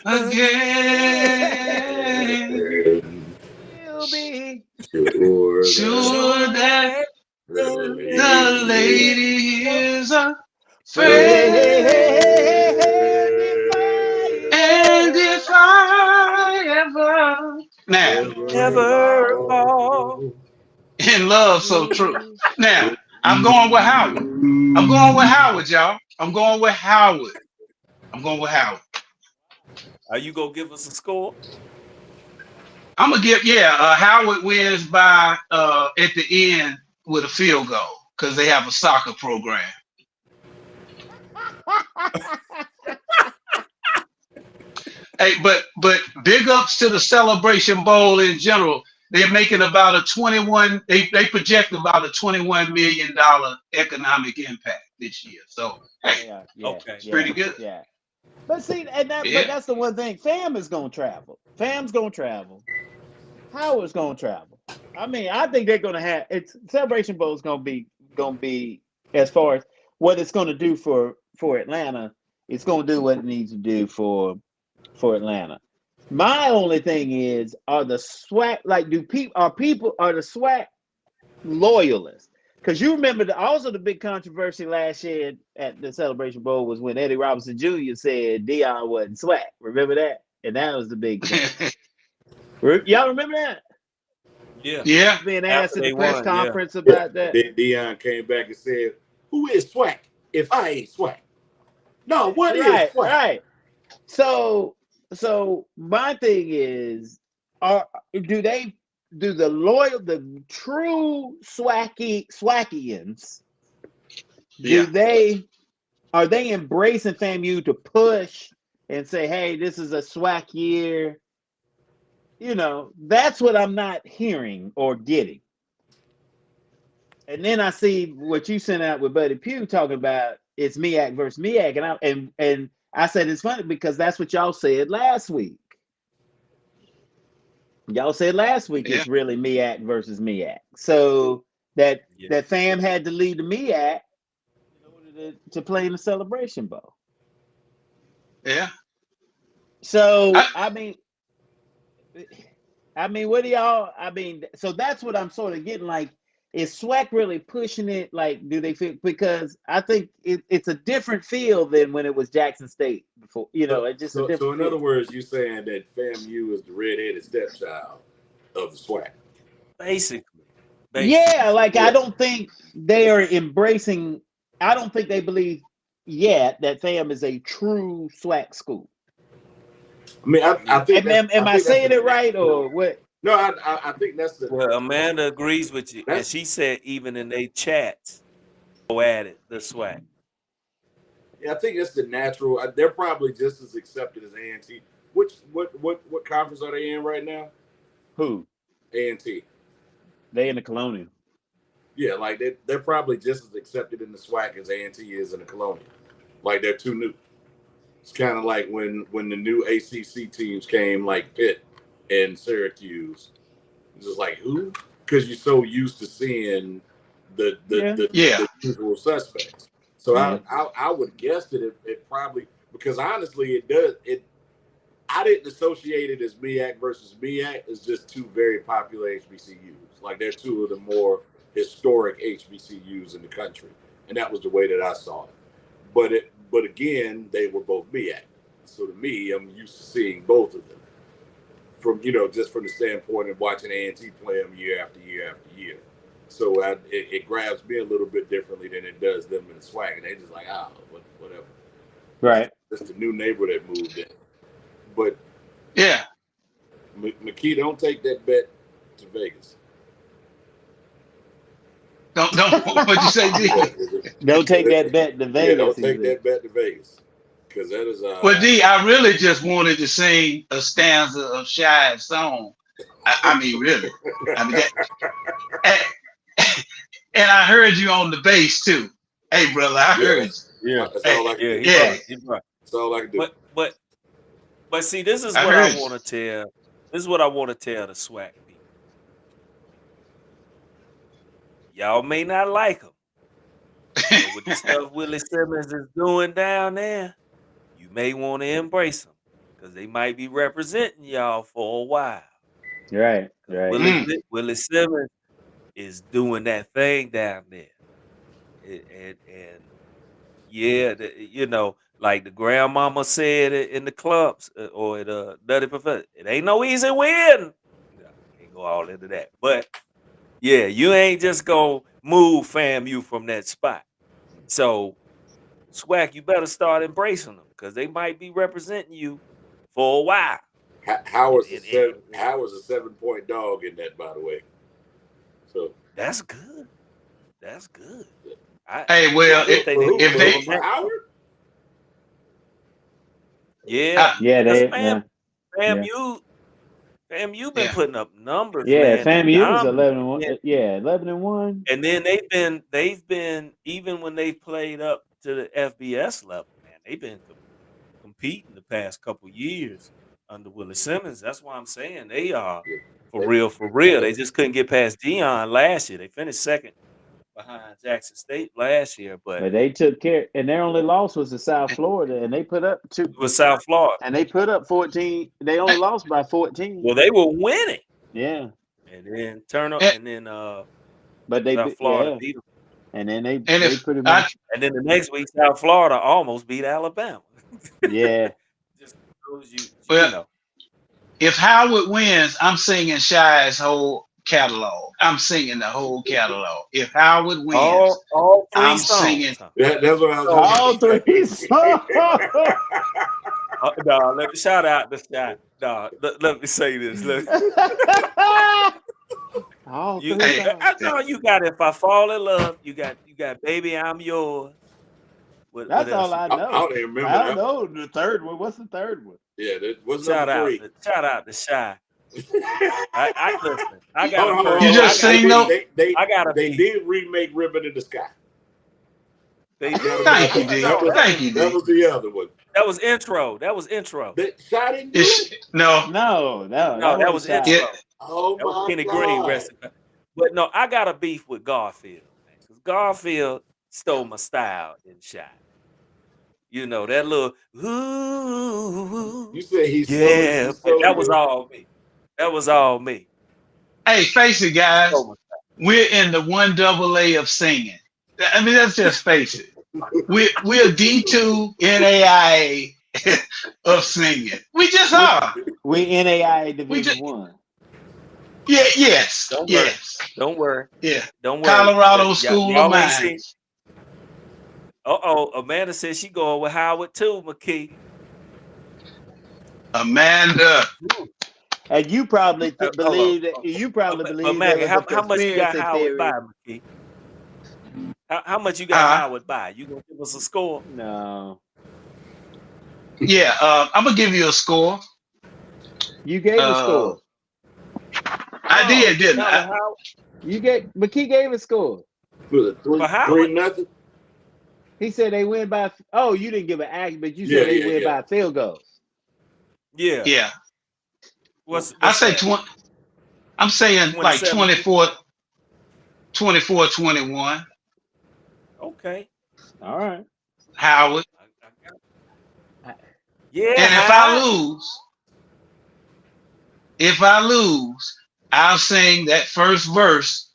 Speaker 3: again?
Speaker 2: again,
Speaker 4: And
Speaker 2: you'll be
Speaker 4: sure
Speaker 3: Sure
Speaker 1: sure
Speaker 3: that
Speaker 1: that
Speaker 4: that
Speaker 1: the
Speaker 3: the
Speaker 1: lady
Speaker 4: lady
Speaker 3: lady
Speaker 1: of
Speaker 3: is a
Speaker 2: friend
Speaker 3: friend.
Speaker 2: if I
Speaker 3: And if
Speaker 2: ever
Speaker 3: I ever now
Speaker 4: ever
Speaker 1: ever fall.
Speaker 4: fall.
Speaker 3: in love so true. Now I'm going with Howard. I'm going with Howard, y'all. I'm going with Howard. I'm going with Howard.
Speaker 1: Are you gonna give us a score?
Speaker 3: I'm gonna give Howard wins by at the end with a field goal because they have a soccer program. Hey, but big ups to the Celebration Bowl in general. They're making about a 21. They project about a $21 million economic impact this year. So hey,
Speaker 2: yeah, yeah,
Speaker 1: Okay.
Speaker 3: it's
Speaker 2: yeah,
Speaker 3: pretty good.
Speaker 2: yeah. But see, but
Speaker 3: Yeah.
Speaker 2: that's the one thing. Fam is gonna travel. Fam's gonna travel. Howard's gonna travel. I mean, I think they're gonna have it's Celebration Bowl is gonna be as far as what it's gonna do for for Atlanta, it's gonna do what it needs to do for Atlanta. My only thing is, are the SWAC like are the SWAC loyalists? Because you remember also the big controversy last year at the Celebration Bowl was when Eddie Robinson Jr. said Dion wasn't SWAC. Remember that? And that was the big thing. Y'all remember that?
Speaker 1: Yeah.
Speaker 3: Yeah.
Speaker 2: Being asked
Speaker 1: After
Speaker 2: at the
Speaker 1: they
Speaker 2: press
Speaker 1: won, yeah.
Speaker 2: conference
Speaker 4: Yeah.
Speaker 2: about that.
Speaker 4: Then Dion came back and said, "Who is SWAC if I ain't SWAC? No, what is
Speaker 2: Right,
Speaker 4: SWAC?"
Speaker 2: right. So, my thing is, are do the true swackians,
Speaker 3: Yeah.
Speaker 2: are they embracing FAMU to push and say, hey, this is a SWAC year? That's what I'm not hearing or getting. And then I see what you sent out with Buddy Pugh talking about it's MEAC versus MEAC, and I said it's funny because that's what y'all said last week. Y'all said last week
Speaker 3: Yeah.
Speaker 2: it's really MEAC versus MEAC. So that
Speaker 1: Yeah.
Speaker 2: that fam had to leave the MEAC in order to play in the Celebration Bowl.
Speaker 3: Yeah.
Speaker 2: So
Speaker 3: I,
Speaker 2: what do y'all? So that's what I'm sort of getting. Like, is SWAC really pushing it? Like, do they feel? Because I think it's a different feel than when it was Jackson State before. It's just a
Speaker 4: So
Speaker 2: different
Speaker 4: in
Speaker 2: feel.
Speaker 4: other words, you saying that FAMU is the redheaded stepchild of the SWAC?
Speaker 1: Basically.
Speaker 2: Yeah,
Speaker 1: Basically.
Speaker 2: like I
Speaker 4: Yeah.
Speaker 2: don't think they are embracing. I don't think they believe yet that FAM is a true SWAC school.
Speaker 4: I mean,
Speaker 1: Yeah.
Speaker 2: Am I
Speaker 4: that's
Speaker 2: saying
Speaker 4: the
Speaker 2: it right
Speaker 4: natural.
Speaker 2: or what?
Speaker 4: No, I think that's the
Speaker 1: Well, Amanda agrees with you. And
Speaker 4: that's.
Speaker 1: she said even in their chats, go at it, the swag.
Speaker 4: Yeah, I think that's the natural. They're probably just as accepted as A&T. What conference are they in right now?
Speaker 2: Who?
Speaker 4: A&T.
Speaker 2: They in the Colonial.
Speaker 4: Yeah, like they're probably just as accepted in the SWAC as A&T is in the Colonial. Like they're too new. It's kind of like when the new ACC teams came, like Pitt and Syracuse. It's just like who? Because you're so used to seeing the the,
Speaker 2: Yeah.
Speaker 4: the,
Speaker 3: yeah.
Speaker 4: the usual suspects. So
Speaker 2: Yeah.
Speaker 4: I would guess that it probably, because honestly it does it. I didn't associate it as MEAC versus MEAC. It's just two very popular HBCUs. Like they're two of the more historic HBCUs in the country, and that was the way that I saw it. But again, they were both MEAC. So to me, I'm used to seeing both of them from just from the standpoint of watching A&T play them year after year after year. So it grabs me a little bit differently than it does them in the swag, and they just like whatever.
Speaker 2: Right.
Speaker 4: It's the new neighbor that moved in. But
Speaker 3: Yeah.
Speaker 4: McKee, don't take that bet to Vegas.
Speaker 3: Don't. What'd you say, D?
Speaker 4: Yeah,
Speaker 2: Don't take that bet to
Speaker 4: yeah,
Speaker 2: Vegas,
Speaker 4: don't
Speaker 2: he
Speaker 4: take
Speaker 2: said.
Speaker 4: that bet to Vegas because that is
Speaker 3: Well, D, I really just wanted to sing a stanza of Shy's song. I mean, really. I mean that. And, and I heard you on the bass too. Hey, brother, I
Speaker 4: yeah,
Speaker 3: heard you.
Speaker 1: Yeah.
Speaker 4: that's
Speaker 3: Hey,
Speaker 4: all I can
Speaker 1: Yeah,
Speaker 4: do.
Speaker 1: he
Speaker 3: yeah,
Speaker 1: right. He right.
Speaker 4: That's all I can do.
Speaker 1: But see, this is
Speaker 3: I
Speaker 1: what I
Speaker 3: heard you.
Speaker 1: want to tell. This is what I want to tell the SWAC people. Y'all may not like him, but with the stuff Willie Simmons is doing down there, you may want to embrace them because they might be representing y'all for a while.
Speaker 2: Right.
Speaker 1: Because
Speaker 2: Right.
Speaker 3: Mm,
Speaker 1: Willie Simmons is doing that thing down there, and yeah, like the grandmama said in the clubs or at Nutty Professor, it ain't no easy win. No, can't go all into that, but yeah, you ain't just gonna move FAMU from that spot. So Swag, you better start embracing them because they might be representing you for a while. And,
Speaker 4: Howard's a
Speaker 1: and, and,
Speaker 4: seven.
Speaker 1: and
Speaker 4: Howard's a 7 point dog in that, by the way. So
Speaker 1: that's good. That's good. I
Speaker 3: hey,
Speaker 1: I
Speaker 3: well,
Speaker 1: didn't think
Speaker 4: for
Speaker 1: they
Speaker 4: who?
Speaker 1: was
Speaker 3: if
Speaker 4: For
Speaker 3: they,
Speaker 4: who?
Speaker 1: moving
Speaker 4: For
Speaker 1: that quick.
Speaker 4: Howard?
Speaker 1: Yeah,
Speaker 3: I,
Speaker 2: Yeah,
Speaker 1: because
Speaker 2: they yeah.
Speaker 1: FAMU been
Speaker 3: yeah,
Speaker 1: putting up numbers,
Speaker 2: Yeah,
Speaker 1: man, and
Speaker 2: FAMU was
Speaker 1: dominant.
Speaker 2: 11-1. Yeah, 11-1.
Speaker 1: And then they've been even when they played up to the FBS level, man, they've been competing the past couple years under Willie Simmons. That's why I'm saying they are
Speaker 4: Yeah.
Speaker 1: for
Speaker 4: They,
Speaker 1: real, for real. They just couldn't get past Dion last year. They finished second behind Jackson State last year, but
Speaker 2: But they took care, and their only loss was to South Florida, and they put up
Speaker 1: it was South Florida.
Speaker 2: and they put up 14. They only lost by 14.
Speaker 1: Well, they were winning,
Speaker 2: Yeah,
Speaker 1: and then turn up,
Speaker 3: And,
Speaker 1: and then
Speaker 2: but
Speaker 1: South Florida
Speaker 2: yeah,
Speaker 1: beat them,
Speaker 2: and then they
Speaker 3: and if
Speaker 2: pretty
Speaker 3: I
Speaker 2: much
Speaker 1: and then the next week South Florida almost beat Alabama.
Speaker 2: yeah.
Speaker 1: Just shows you, you
Speaker 3: well,
Speaker 1: know.
Speaker 3: if Howard wins, I'm singing Shy's whole catalog. I'm singing the whole catalog. If Howard wins,
Speaker 1: All three
Speaker 3: I'm singing.
Speaker 1: songs. Huh?
Speaker 4: That's what I was
Speaker 1: So,
Speaker 2: All
Speaker 4: about to
Speaker 2: three
Speaker 4: say.
Speaker 2: songs.
Speaker 1: no, let me shout out the Shy. No, let me say this.
Speaker 2: All
Speaker 1: You,
Speaker 2: three
Speaker 3: Hey,
Speaker 2: songs.
Speaker 1: I know you got If I Fall in Love. You got Baby I'm Yours. What
Speaker 2: That's
Speaker 1: else
Speaker 2: all
Speaker 1: you
Speaker 2: I
Speaker 1: got?
Speaker 2: know.
Speaker 4: I don't even remember
Speaker 2: I don't
Speaker 4: that.
Speaker 2: know the third one. What's the third one?
Speaker 4: Yeah, what's
Speaker 1: Shout
Speaker 4: number
Speaker 1: out,
Speaker 4: 3?
Speaker 1: shout out to Shy. I listen. I got
Speaker 4: Hold
Speaker 1: a
Speaker 4: on, hold
Speaker 1: person.
Speaker 3: you
Speaker 4: on.
Speaker 3: just sing
Speaker 1: beef.
Speaker 3: though.
Speaker 1: I got a
Speaker 4: They
Speaker 1: beef.
Speaker 4: did remake Ribbon in the Sky.
Speaker 1: They
Speaker 4: I
Speaker 1: did.
Speaker 4: gotta
Speaker 3: Thank
Speaker 4: admit
Speaker 3: you, D.
Speaker 4: that was
Speaker 3: Thank you,
Speaker 4: that
Speaker 3: D.
Speaker 4: was the other one.
Speaker 1: That was intro. That was intro.
Speaker 4: Shot didn't do
Speaker 3: It's
Speaker 4: it.
Speaker 3: no,
Speaker 2: No,
Speaker 1: No,
Speaker 2: that
Speaker 1: that
Speaker 2: wasn't
Speaker 1: was
Speaker 2: shy.
Speaker 3: it,
Speaker 1: intro.
Speaker 4: Oh
Speaker 1: That was
Speaker 4: my
Speaker 1: Kenny Green
Speaker 4: God.
Speaker 1: wrestling. But no, I got a beef with Garfield, man, because Garfield stole my style in Shy. You know that little ooh,
Speaker 4: You said he stole
Speaker 1: yeah.
Speaker 4: he stole
Speaker 1: That was
Speaker 4: your
Speaker 1: all me. That was all me.
Speaker 3: hey, face it, guys.
Speaker 1: Stole my
Speaker 3: We're in the 1AA of singing. I mean, let's just face it. We're D2 NAIA of singing. We just
Speaker 2: We
Speaker 3: are.
Speaker 2: we NAIA
Speaker 3: We
Speaker 2: Division
Speaker 3: just
Speaker 2: One.
Speaker 3: yeah, yes,
Speaker 1: Don't worry.
Speaker 3: yes,
Speaker 1: Don't worry.
Speaker 3: yeah.
Speaker 1: Don't worry.
Speaker 3: Colorado School of
Speaker 1: Y'all ain't seen.
Speaker 3: Mines.
Speaker 1: Amanda said she going with Howard too, McKee.
Speaker 3: Amanda.
Speaker 2: And you probably
Speaker 1: Hold
Speaker 2: believe that
Speaker 1: on.
Speaker 2: you probably believe there
Speaker 1: Maggie,
Speaker 2: was a
Speaker 1: how much you got
Speaker 2: conspiracy
Speaker 1: Howard by,
Speaker 2: theory.
Speaker 1: McKee? How much you got
Speaker 3: Huh?
Speaker 1: Howard by? You gonna give us a score?
Speaker 2: No,
Speaker 3: Yeah, I'm gonna give you a score.
Speaker 2: you gave a
Speaker 3: Uh,
Speaker 2: score.
Speaker 3: I
Speaker 1: No,
Speaker 3: did,
Speaker 1: you
Speaker 3: didn't
Speaker 1: got with
Speaker 3: I?
Speaker 1: Howard
Speaker 2: McKee gave a score.
Speaker 4: was it
Speaker 1: for
Speaker 4: 3
Speaker 1: Howard.
Speaker 4: nothing?
Speaker 2: He said they win by. Oh, you didn't give an act, but you
Speaker 4: Yeah,
Speaker 2: said they
Speaker 4: yeah,
Speaker 2: win
Speaker 4: yeah.
Speaker 2: by field goals.
Speaker 1: Yeah.
Speaker 3: Yeah, I
Speaker 1: What's
Speaker 3: say
Speaker 1: that?
Speaker 3: 20. I'm saying like
Speaker 1: 27.
Speaker 3: 24-21.
Speaker 1: Okay.
Speaker 2: All right.
Speaker 3: Howard.
Speaker 1: I got it.
Speaker 2: I-
Speaker 1: Yeah,
Speaker 3: And
Speaker 1: Howard.
Speaker 3: if I lose, I'll sing that first verse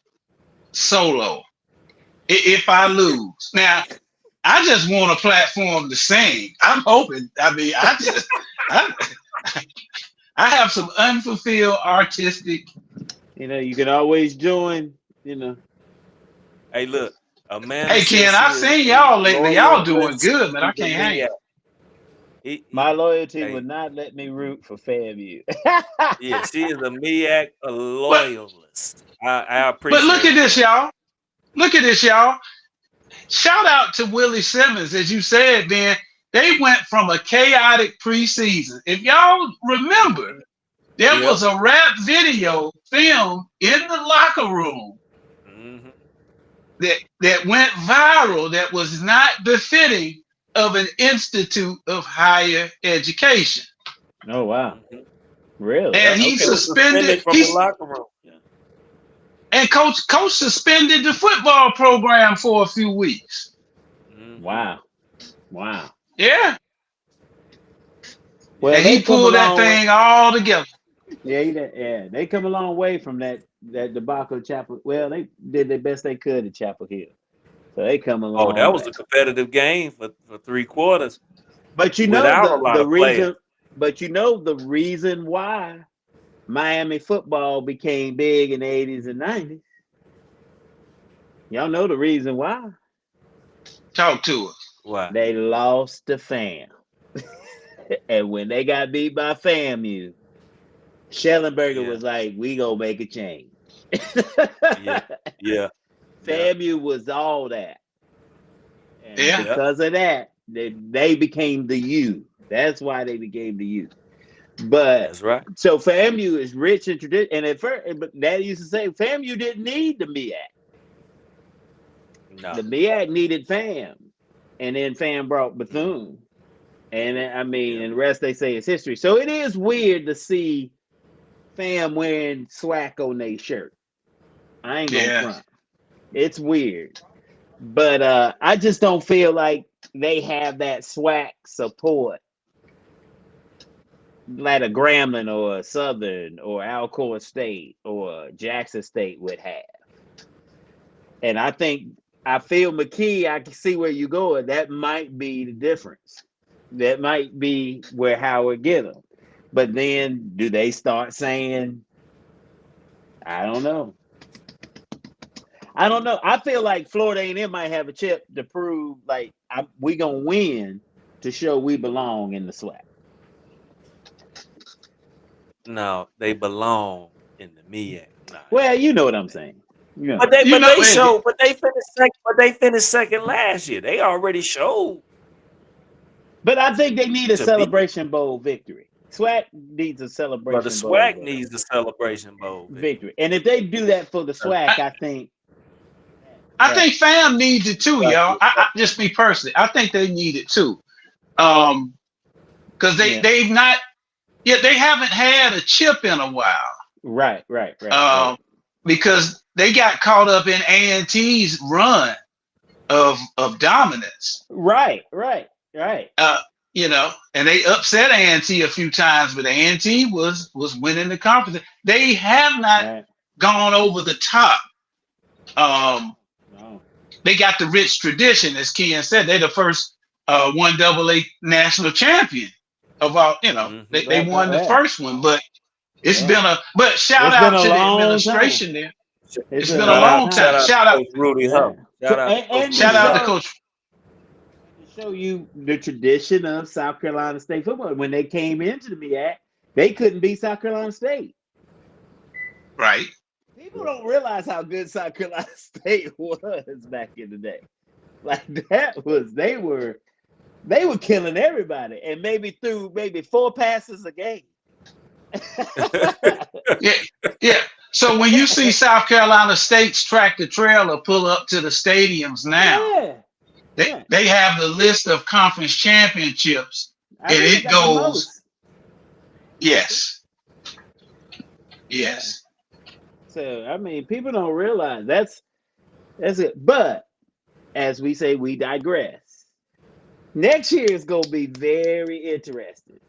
Speaker 3: solo. If I lose, now I just want a platform to sing. I'm hoping. I mean, I, I have some unfulfilled artistic.
Speaker 2: You can always join. You know,
Speaker 1: Hey, look. Amanda
Speaker 3: Hey,
Speaker 1: says
Speaker 3: Ken,
Speaker 1: she
Speaker 3: I've
Speaker 1: is
Speaker 3: seen
Speaker 1: a
Speaker 3: y'all lately. Y'all doing
Speaker 1: loyalist
Speaker 3: good, man.
Speaker 1: to
Speaker 3: I
Speaker 1: the
Speaker 3: can't hang.
Speaker 1: Mia.
Speaker 2: my loyalty
Speaker 1: Hey,
Speaker 2: would not let me root for FAMU.
Speaker 1: yeah, she is a MEAC, a
Speaker 3: But
Speaker 1: loyalist. I
Speaker 3: look at
Speaker 1: appreciate
Speaker 3: this,
Speaker 1: that.
Speaker 3: y'all. Look at this, y'all. Shout out to Willie Simmons, as you said, Ben. They went from a chaotic preseason. If y'all remember,
Speaker 1: Mhm.
Speaker 3: there
Speaker 1: Yep.
Speaker 3: was a rap video filmed in the locker room
Speaker 1: Hmm.
Speaker 3: that went viral that was not befitting of an institute of higher education.
Speaker 2: Oh wow,
Speaker 1: Hmm.
Speaker 2: really?
Speaker 3: And
Speaker 1: Yep.
Speaker 3: he
Speaker 1: It was
Speaker 3: suspended
Speaker 1: suspended from the locker room. Yeah.
Speaker 3: and coach suspended the football program for a few weeks.
Speaker 1: Hmm.
Speaker 2: Wow, wow.
Speaker 3: Yeah.
Speaker 2: Well,
Speaker 3: And
Speaker 2: they
Speaker 3: he
Speaker 2: come a
Speaker 3: pulled that
Speaker 2: long way.
Speaker 3: thing all together.
Speaker 2: Yeah, yeah, they come a long way from that debacle at Chapel. Well, they did the best they could at Chapel Hill, so they come a
Speaker 1: Oh,
Speaker 2: long
Speaker 1: that was
Speaker 2: way.
Speaker 1: a competitive game for 3 quarters
Speaker 2: But
Speaker 1: without a lot
Speaker 2: the
Speaker 1: of players.
Speaker 2: reason. But the reason why Miami football became big in the 80s and 90s. Y'all know the reason why.
Speaker 3: Talk to us.
Speaker 1: Why?
Speaker 2: They lost the fam. And when they got beat by FAMU, Schellenberger
Speaker 1: Yeah.
Speaker 2: was like, we gonna make a change.
Speaker 1: Yeah. Yeah. Yeah.
Speaker 2: FAMU was all that. And
Speaker 3: Yeah.
Speaker 1: Yeah.
Speaker 2: because of that, they became the U. That's why they became the U. But
Speaker 1: That's right.
Speaker 2: so FAMU is rich in tradition. And at first, but Daddy used to say FAMU didn't need the MEAC.
Speaker 1: No.
Speaker 2: The MEAC needed FAM. And then FAM brought Bethune. And I mean,
Speaker 1: Yeah.
Speaker 2: and the rest they say is history. So it is weird to see FAM wearing swag on their shirt. I ain't gonna
Speaker 3: Yeah.
Speaker 2: front. It's weird. But I just don't feel like they have that SWAC support like a Grambling or a Southern or Alcoa State or Jackson State would have. And I feel McKee, I can see where you're going. That might be the difference. That might be where Howard get them. But then do they start saying, I don't know. I don't know. I feel like Florida A&M might have a chip to prove like we gonna win to show we belong in the SWAC.
Speaker 1: No, they belong in the MEAC. Nah.
Speaker 2: Well, you know what I'm saying. Yeah.
Speaker 1: But they
Speaker 3: You know, and-
Speaker 1: they finished second last year. They already showed.
Speaker 2: But I think they need a
Speaker 1: To be-
Speaker 2: Celebration Bowl victory. SWAC needs a Celebration
Speaker 1: But the
Speaker 2: Bowl
Speaker 1: SWAC
Speaker 2: victory.
Speaker 1: needs the Celebration Bowl victory.
Speaker 2: And if they do that for the SWAC, I think
Speaker 3: I think fam needs it too, y'all. I just me personally, I think they need it too. Because they haven't had a chip in a while.
Speaker 2: Right.
Speaker 3: Because they got caught up in A&T's run of dominance.
Speaker 2: Right.
Speaker 3: You know, and they upset A&T a few times, but A&T was winning the conference. They have not gone over the top.
Speaker 2: No.
Speaker 3: They got the rich tradition, as Ken said. They're the first 1AA national champion of all. You know, they won the first one, but it's been shout out to the administration there. It's been a long time. Shout out
Speaker 1: Coach Rudy Huff.
Speaker 3: Shout out to Coach.
Speaker 2: Show you the tradition of South Carolina State football. When they came into the MEAC, they couldn't beat South Carolina State.
Speaker 3: Right.
Speaker 2: People don't realize how good South Carolina State was back in the day. Like they were killing everybody, and maybe threw 4 passes a game.
Speaker 3: Yeah. So when you see South Carolina State's tractor trailer pull up to the stadiums now, they have the list of conference championships, and it goes. Yes.
Speaker 2: So I mean, people don't realize that's it. But as we say, we digress. Next year is going to be very interesting,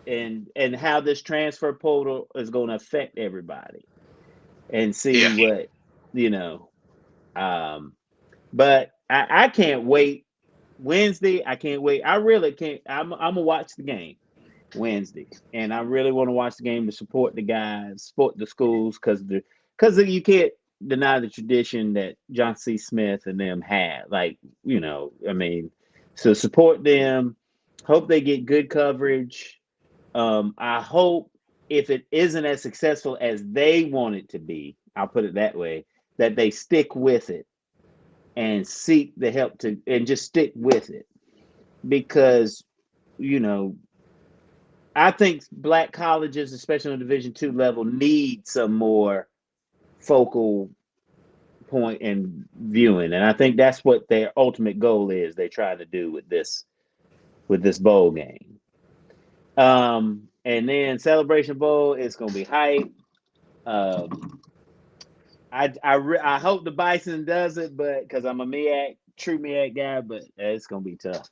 Speaker 2: and how this transfer portal is going to affect everybody, and see what But I can't wait. Wednesday, I can't wait. I really can't. I'm gonna watch the game Wednesday, and I really want to watch the game to support the guys, support the schools, because you can't deny the tradition that John C. Smith and them had. Like, I mean, so support them. Hope they get good coverage. I hope if it isn't as successful as they want it to be, I'll put it that way, that they stick with it and seek the help and just stick with it, because I think black colleges, especially on Division II level, need some more focal point and viewing, and I think that's what their ultimate goal is. They try to do with this bowl game, and then Celebration Bowl is going to be hype. I hope the Bison does it, but because I'm a true MEAC guy, but it's gonna be tough.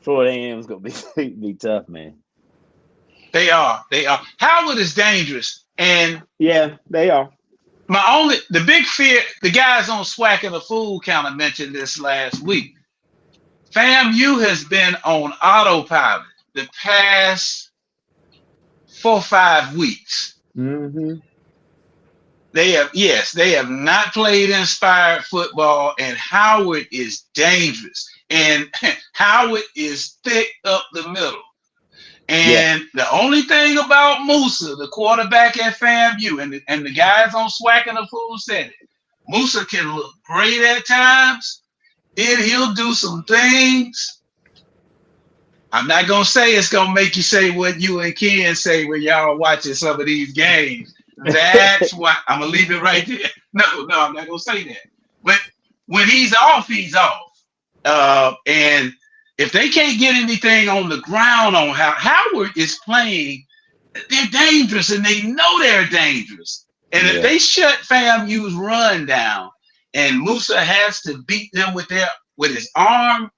Speaker 2: Florida A&M is gonna be tough, man.
Speaker 3: They are. Howard is dangerous, and
Speaker 2: yeah, they are.
Speaker 3: The big fear. The guys on SWAC and the Fool kind of mentioned this last week. FAMU has been on autopilot the past 4 or 5 weeks.
Speaker 2: Mm-hmm.
Speaker 3: They have not played inspired football, and Howard is dangerous. And Howard is thick up the middle. And the only thing about Musa, the quarterback at FAMU, and the guys on SWAC and the Fool said it, Musa can look great at times, and he'll do some things. I'm not going to say it's going to make you say what you and Ken say when y'all watching some of these games. That's why I'm gonna leave it right there. No, I'm not gonna say that. But when he's off, he's off. And if they can't get anything on the ground on how Howard is playing, they're dangerous, and they know they're dangerous. And if they shut FAMU's run down, and Musa has to beat them with his arm.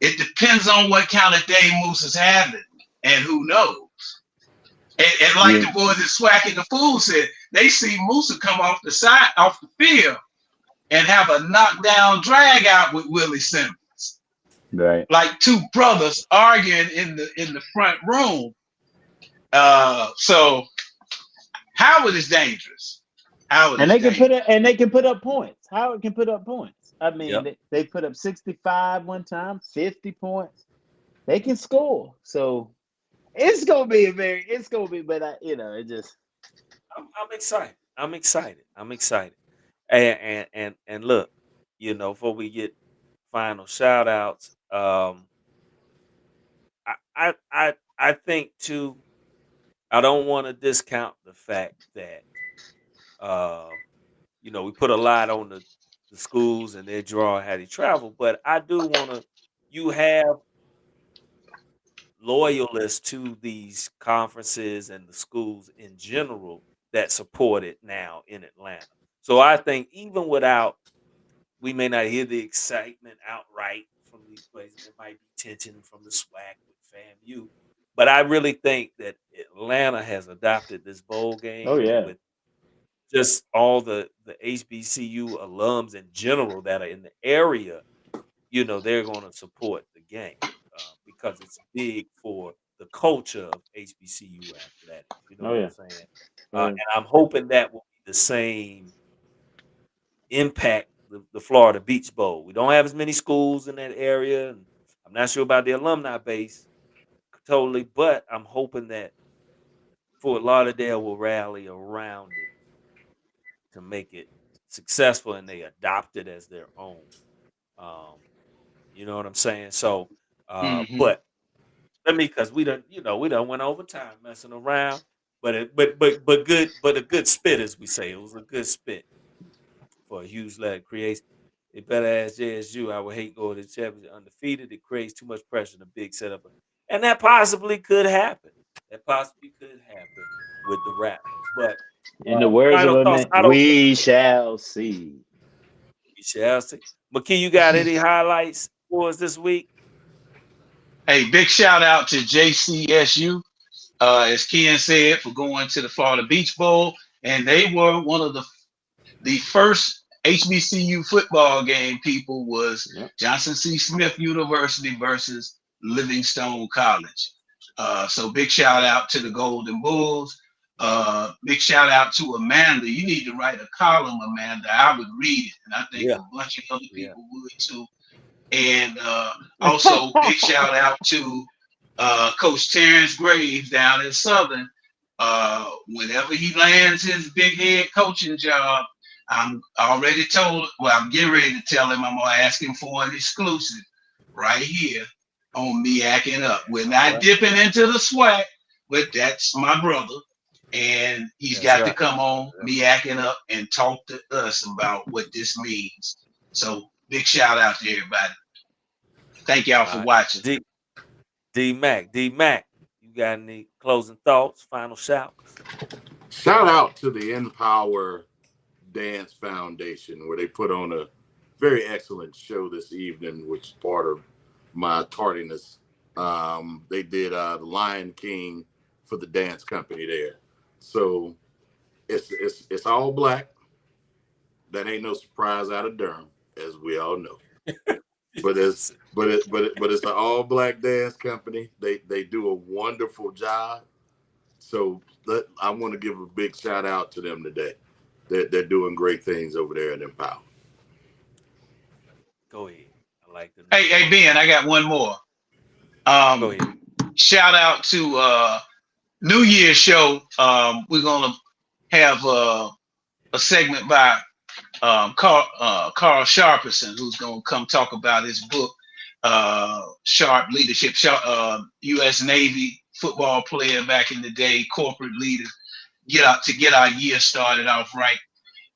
Speaker 3: It depends on what kind of day Musa's having, and who knows. And like
Speaker 2: Yeah,
Speaker 3: the boys at Swack and the Fool said, they see Musa come off the field, and have a knockdown drag out with Willie Simmons,
Speaker 2: right.
Speaker 3: like two brothers arguing in the front room. So Howard is dangerous. Howard
Speaker 2: And
Speaker 3: is
Speaker 2: they can put
Speaker 3: dangerous.
Speaker 2: up and they can put up points. Howard can put up points. I mean,
Speaker 1: Yep.
Speaker 2: they put up 65 one time, 50 points. They can score. So it's gonna be, but it just
Speaker 1: I'm excited. I'm excited. I'm excited. And look, before we get final shout outs, I think too, I don't want to discount the fact that uh, we put a lot on the schools and their draw how they travel, but I do want to you have loyalists to these conferences and the schools in general that support it now in Atlanta. So I think even without we may not hear the excitement outright from these places, there might be tension from the SWAC with FAMU. But I really think that Atlanta has adopted this bowl
Speaker 2: oh
Speaker 1: game
Speaker 2: yeah.
Speaker 1: with just all the HBCU alums in general that are in the area, they're going to support the game because it's big for the culture of HBCU athletics. You know
Speaker 2: Oh
Speaker 1: what I'm
Speaker 2: yeah.
Speaker 1: saying?
Speaker 2: Oh yeah.
Speaker 1: And I'm hoping that will be the same impact the Florida Beach Bowl. We don't have as many schools in that area, and I'm not sure about the alumni base totally, but I'm hoping that Fort Lauderdale will rally around it to make it successful and they adopt it as their own. Um, you know what I'm saying? So,
Speaker 3: Mm-hmm.
Speaker 1: but let me because we done went over time messing around, but good, but a good spit as we say. It was a good spit for a huge letter creates. They better ask JSU. I would hate going to the championship undefeated. It creates too much pressure in a big setup, and that possibly could happen. That possibly could happen with the Raptors. But
Speaker 2: In the words of
Speaker 1: final
Speaker 2: a
Speaker 1: thoughts.
Speaker 2: man,
Speaker 1: I don't.
Speaker 2: we shall see.
Speaker 1: We shall see. McKee, you got any highlights for us this week?
Speaker 3: Hey, big shout out to JCSU, as Ken said, for going to the Florida Beach Bowl, and they were one of the first HBCU football game. People was
Speaker 2: Yep.
Speaker 3: Johnson C. Smith University versus Livingstone College. So big shout
Speaker 1: Yeah,
Speaker 3: out to the Golden Bulls. Big shout out to Amanda. You need to write a column, Amanda. I would read it, and I think
Speaker 1: yeah,
Speaker 3: a bunch of other
Speaker 1: yeah.
Speaker 3: people would too. And also, big shout out to Coach Terrence Graves down in Southern. Whenever he lands his big head coaching job, I'm already told, well, I'm getting ready to tell him I'm going to ask him for an exclusive right here on MEAC'n Up. We're
Speaker 1: All
Speaker 3: not
Speaker 1: right.
Speaker 3: dipping into the swag, but that's my brother. And he's
Speaker 1: That's
Speaker 3: got to
Speaker 1: right.
Speaker 3: come on
Speaker 1: Yeah.
Speaker 3: MEAC'n Up and talk to us about what this means. So big shout out to everybody. Thank y'all
Speaker 1: All
Speaker 3: for
Speaker 1: right.
Speaker 3: watching.
Speaker 1: D Mac. You got any closing thoughts? Final shouts?
Speaker 4: Shout out to the Empower Dance Foundation, where they put on a very excellent show this evening, which is part of my tardiness. They did the Lion King for the dance company there. So it's all black. That ain't no surprise out of Durham, as we all know. But it's an all black dance company. They do a wonderful job. So I want to give a big shout out to them today. They're doing great things over there at Empower.
Speaker 1: Go ahead. I like the
Speaker 3: Hey, Ben, I got one more.
Speaker 1: Go
Speaker 3: Um,
Speaker 1: ahead.
Speaker 3: Shout out to New Year's show. We're gonna have a segment by Carl Sharperson, who's gonna come talk about his book, Sharp Leadership. U.S. Navy football player back in the day, corporate leader. Get our year started off right.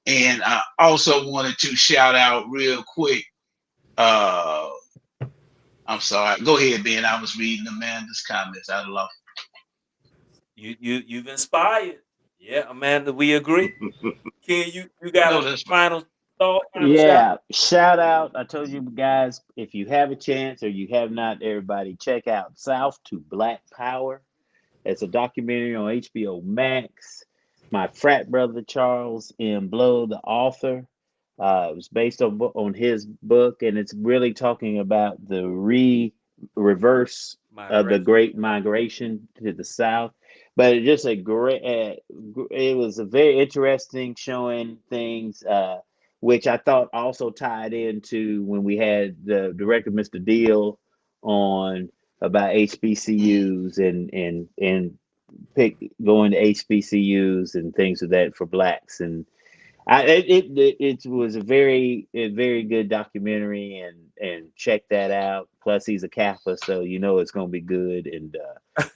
Speaker 3: And I also wanted to shout out real quick. Uh, I'm sorry. Go ahead, Ben. I was reading Amanda's comments. I love.
Speaker 1: You've inspired. Yeah, Amanda, we agree. Ken, you got
Speaker 3: No,
Speaker 1: a
Speaker 3: that's fine.
Speaker 1: final thought final shout.
Speaker 2: Yeah, shout out. I told you guys, if you have a chance or you have not, everybody check out South to Black Power. It's a documentary on HBO Max. My frat brother Charles M. Blow, the author, it was based on his book, and it's really talking about the reverse of the
Speaker 1: Migration.
Speaker 2: Great Migration to the South. But it just a great. It was a very interesting showing things, which I thought also tied into when we had the director, Mr. Deal, on about HBCUs and pick going to HBCUs and things of that for blacks. And it was a very good documentary, and check that out. Plus he's a Kappa, so you know it's gonna be good. And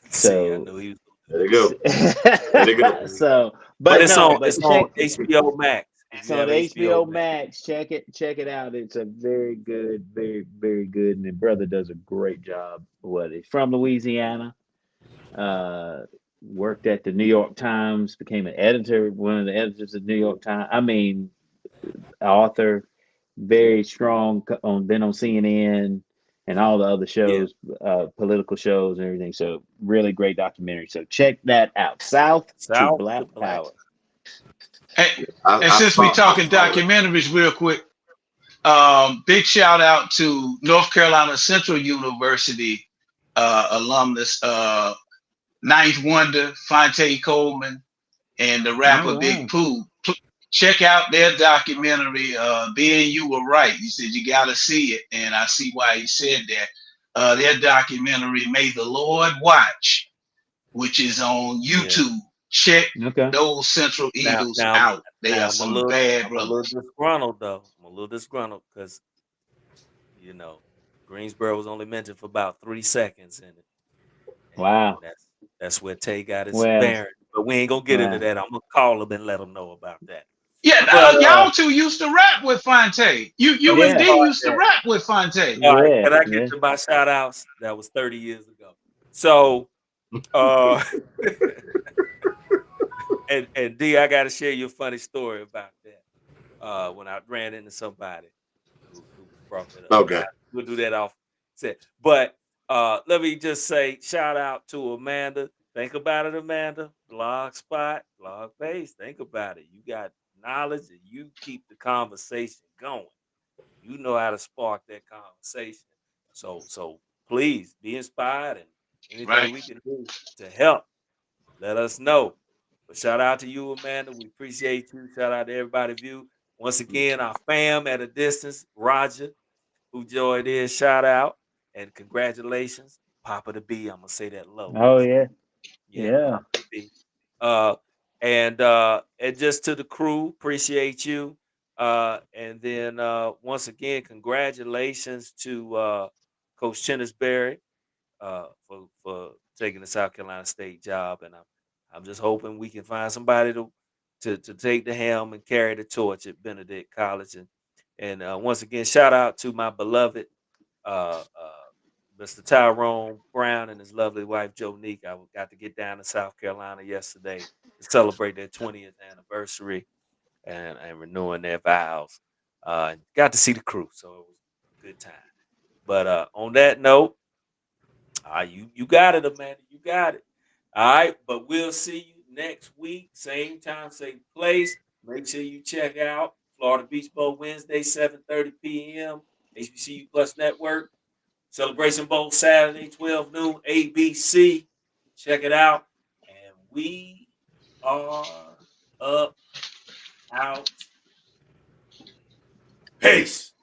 Speaker 1: See, I
Speaker 2: so
Speaker 1: knew he was gonna
Speaker 4: There
Speaker 1: do
Speaker 4: you
Speaker 1: that.
Speaker 4: go. There you go.
Speaker 2: so
Speaker 1: But
Speaker 2: but no,
Speaker 1: it's
Speaker 2: but
Speaker 1: on
Speaker 2: check
Speaker 1: HBO Max. If
Speaker 2: it's
Speaker 1: you
Speaker 2: on
Speaker 1: have HBO
Speaker 2: HBO
Speaker 1: Max.
Speaker 2: Max. Check it out. It's a very good, very good, and the brother does a great job. What he's from Louisiana, uh, worked at the New York Times, became an editor, one of the editors of the New York Times. I mean, author, very strong on been on CNN and all the other
Speaker 1: Yeah.
Speaker 2: shows, political shows and everything. So really great documentary. So check that out. South to
Speaker 1: South
Speaker 2: Black
Speaker 1: to Black.
Speaker 2: Power.
Speaker 3: And, and
Speaker 4: I
Speaker 3: since we
Speaker 4: saw
Speaker 3: talking
Speaker 4: it.
Speaker 3: documentaries, real quick, big shout out to North Carolina Central University alumnus, Ninth Wonder, Fonte Coleman, and the
Speaker 2: Oh
Speaker 3: rapper Big
Speaker 2: wow.
Speaker 3: Pooh. Check out their documentary. Ben, you were right. You said you got to see it, and I see why you said that. Their documentary, May the Lord Watch, which is on
Speaker 1: Yeah.
Speaker 3: YouTube. Check
Speaker 2: Okay.
Speaker 3: those Central
Speaker 1: Now,
Speaker 3: Eagles
Speaker 1: now,
Speaker 3: out. They are some bad
Speaker 1: I'm a little
Speaker 3: brothers.
Speaker 1: disgruntled though. I'm a little disgruntled because you know Greensboro was only mentioned for about 3 seconds in it, and
Speaker 2: Wow.
Speaker 1: that's where Tay got his
Speaker 2: Well,
Speaker 1: bearing. But we ain't gonna get into
Speaker 2: wow.
Speaker 1: that. I'm gonna call him and let him know about that.
Speaker 3: Yeah,
Speaker 1: But
Speaker 3: y'all two used to rap with Fonte. You
Speaker 1: okay,
Speaker 3: and
Speaker 2: Yeah.
Speaker 3: D
Speaker 1: all right,
Speaker 3: used to
Speaker 1: then.
Speaker 3: rap with Fonte.
Speaker 1: All right.
Speaker 2: Yeah.
Speaker 1: Can I get
Speaker 2: Yeah.
Speaker 1: to my shout outs? That was 30 years ago. So uh and D, I gotta share you a funny story about that. When I ran into somebody who brought that up. But
Speaker 4: Okay.
Speaker 1: we'll do that off set. But let me just say, shout out to Amanda. Think about it, Amanda. Blog spot, blog base. Think about it. You got knowledge and you keep the conversation going. You know how to spark that conversation. So please be inspired and anything
Speaker 3: Right.
Speaker 1: we can do to help, let us know. But shout out to you, Amanda. We appreciate you. Shout out to everybody view. Once again, our fam at a distance, Roger, who joined in, shout out. And congratulations, Papa the B. I'm gonna say that low.
Speaker 2: Oh yeah.
Speaker 1: Yeah,
Speaker 2: Yeah.
Speaker 1: Papa the B. Uh and just to the crew, appreciate you. And then once again, congratulations to Coach Chennisberry for taking the South Carolina State job, and I'm just hoping we can find somebody to take the helm and carry the torch at Benedict College. And once again, shout out to my beloved Mr. Tyrone Brown and his lovely wife Jonique. I got to get down to South Carolina yesterday to celebrate their 20th anniversary and renewing their vows. And got to see the crew, so it was a good time. But on that note, you got it, Amanda. You got it. All right, but we'll see you next week, same time, same place. Make sure you check out Florida Beach Bowl Wednesday, 7:30 p.m. HBCU Plus Network. Celebration Bowl Saturday, 12 noon, ABC. Check it out. And we are up, out. Peace.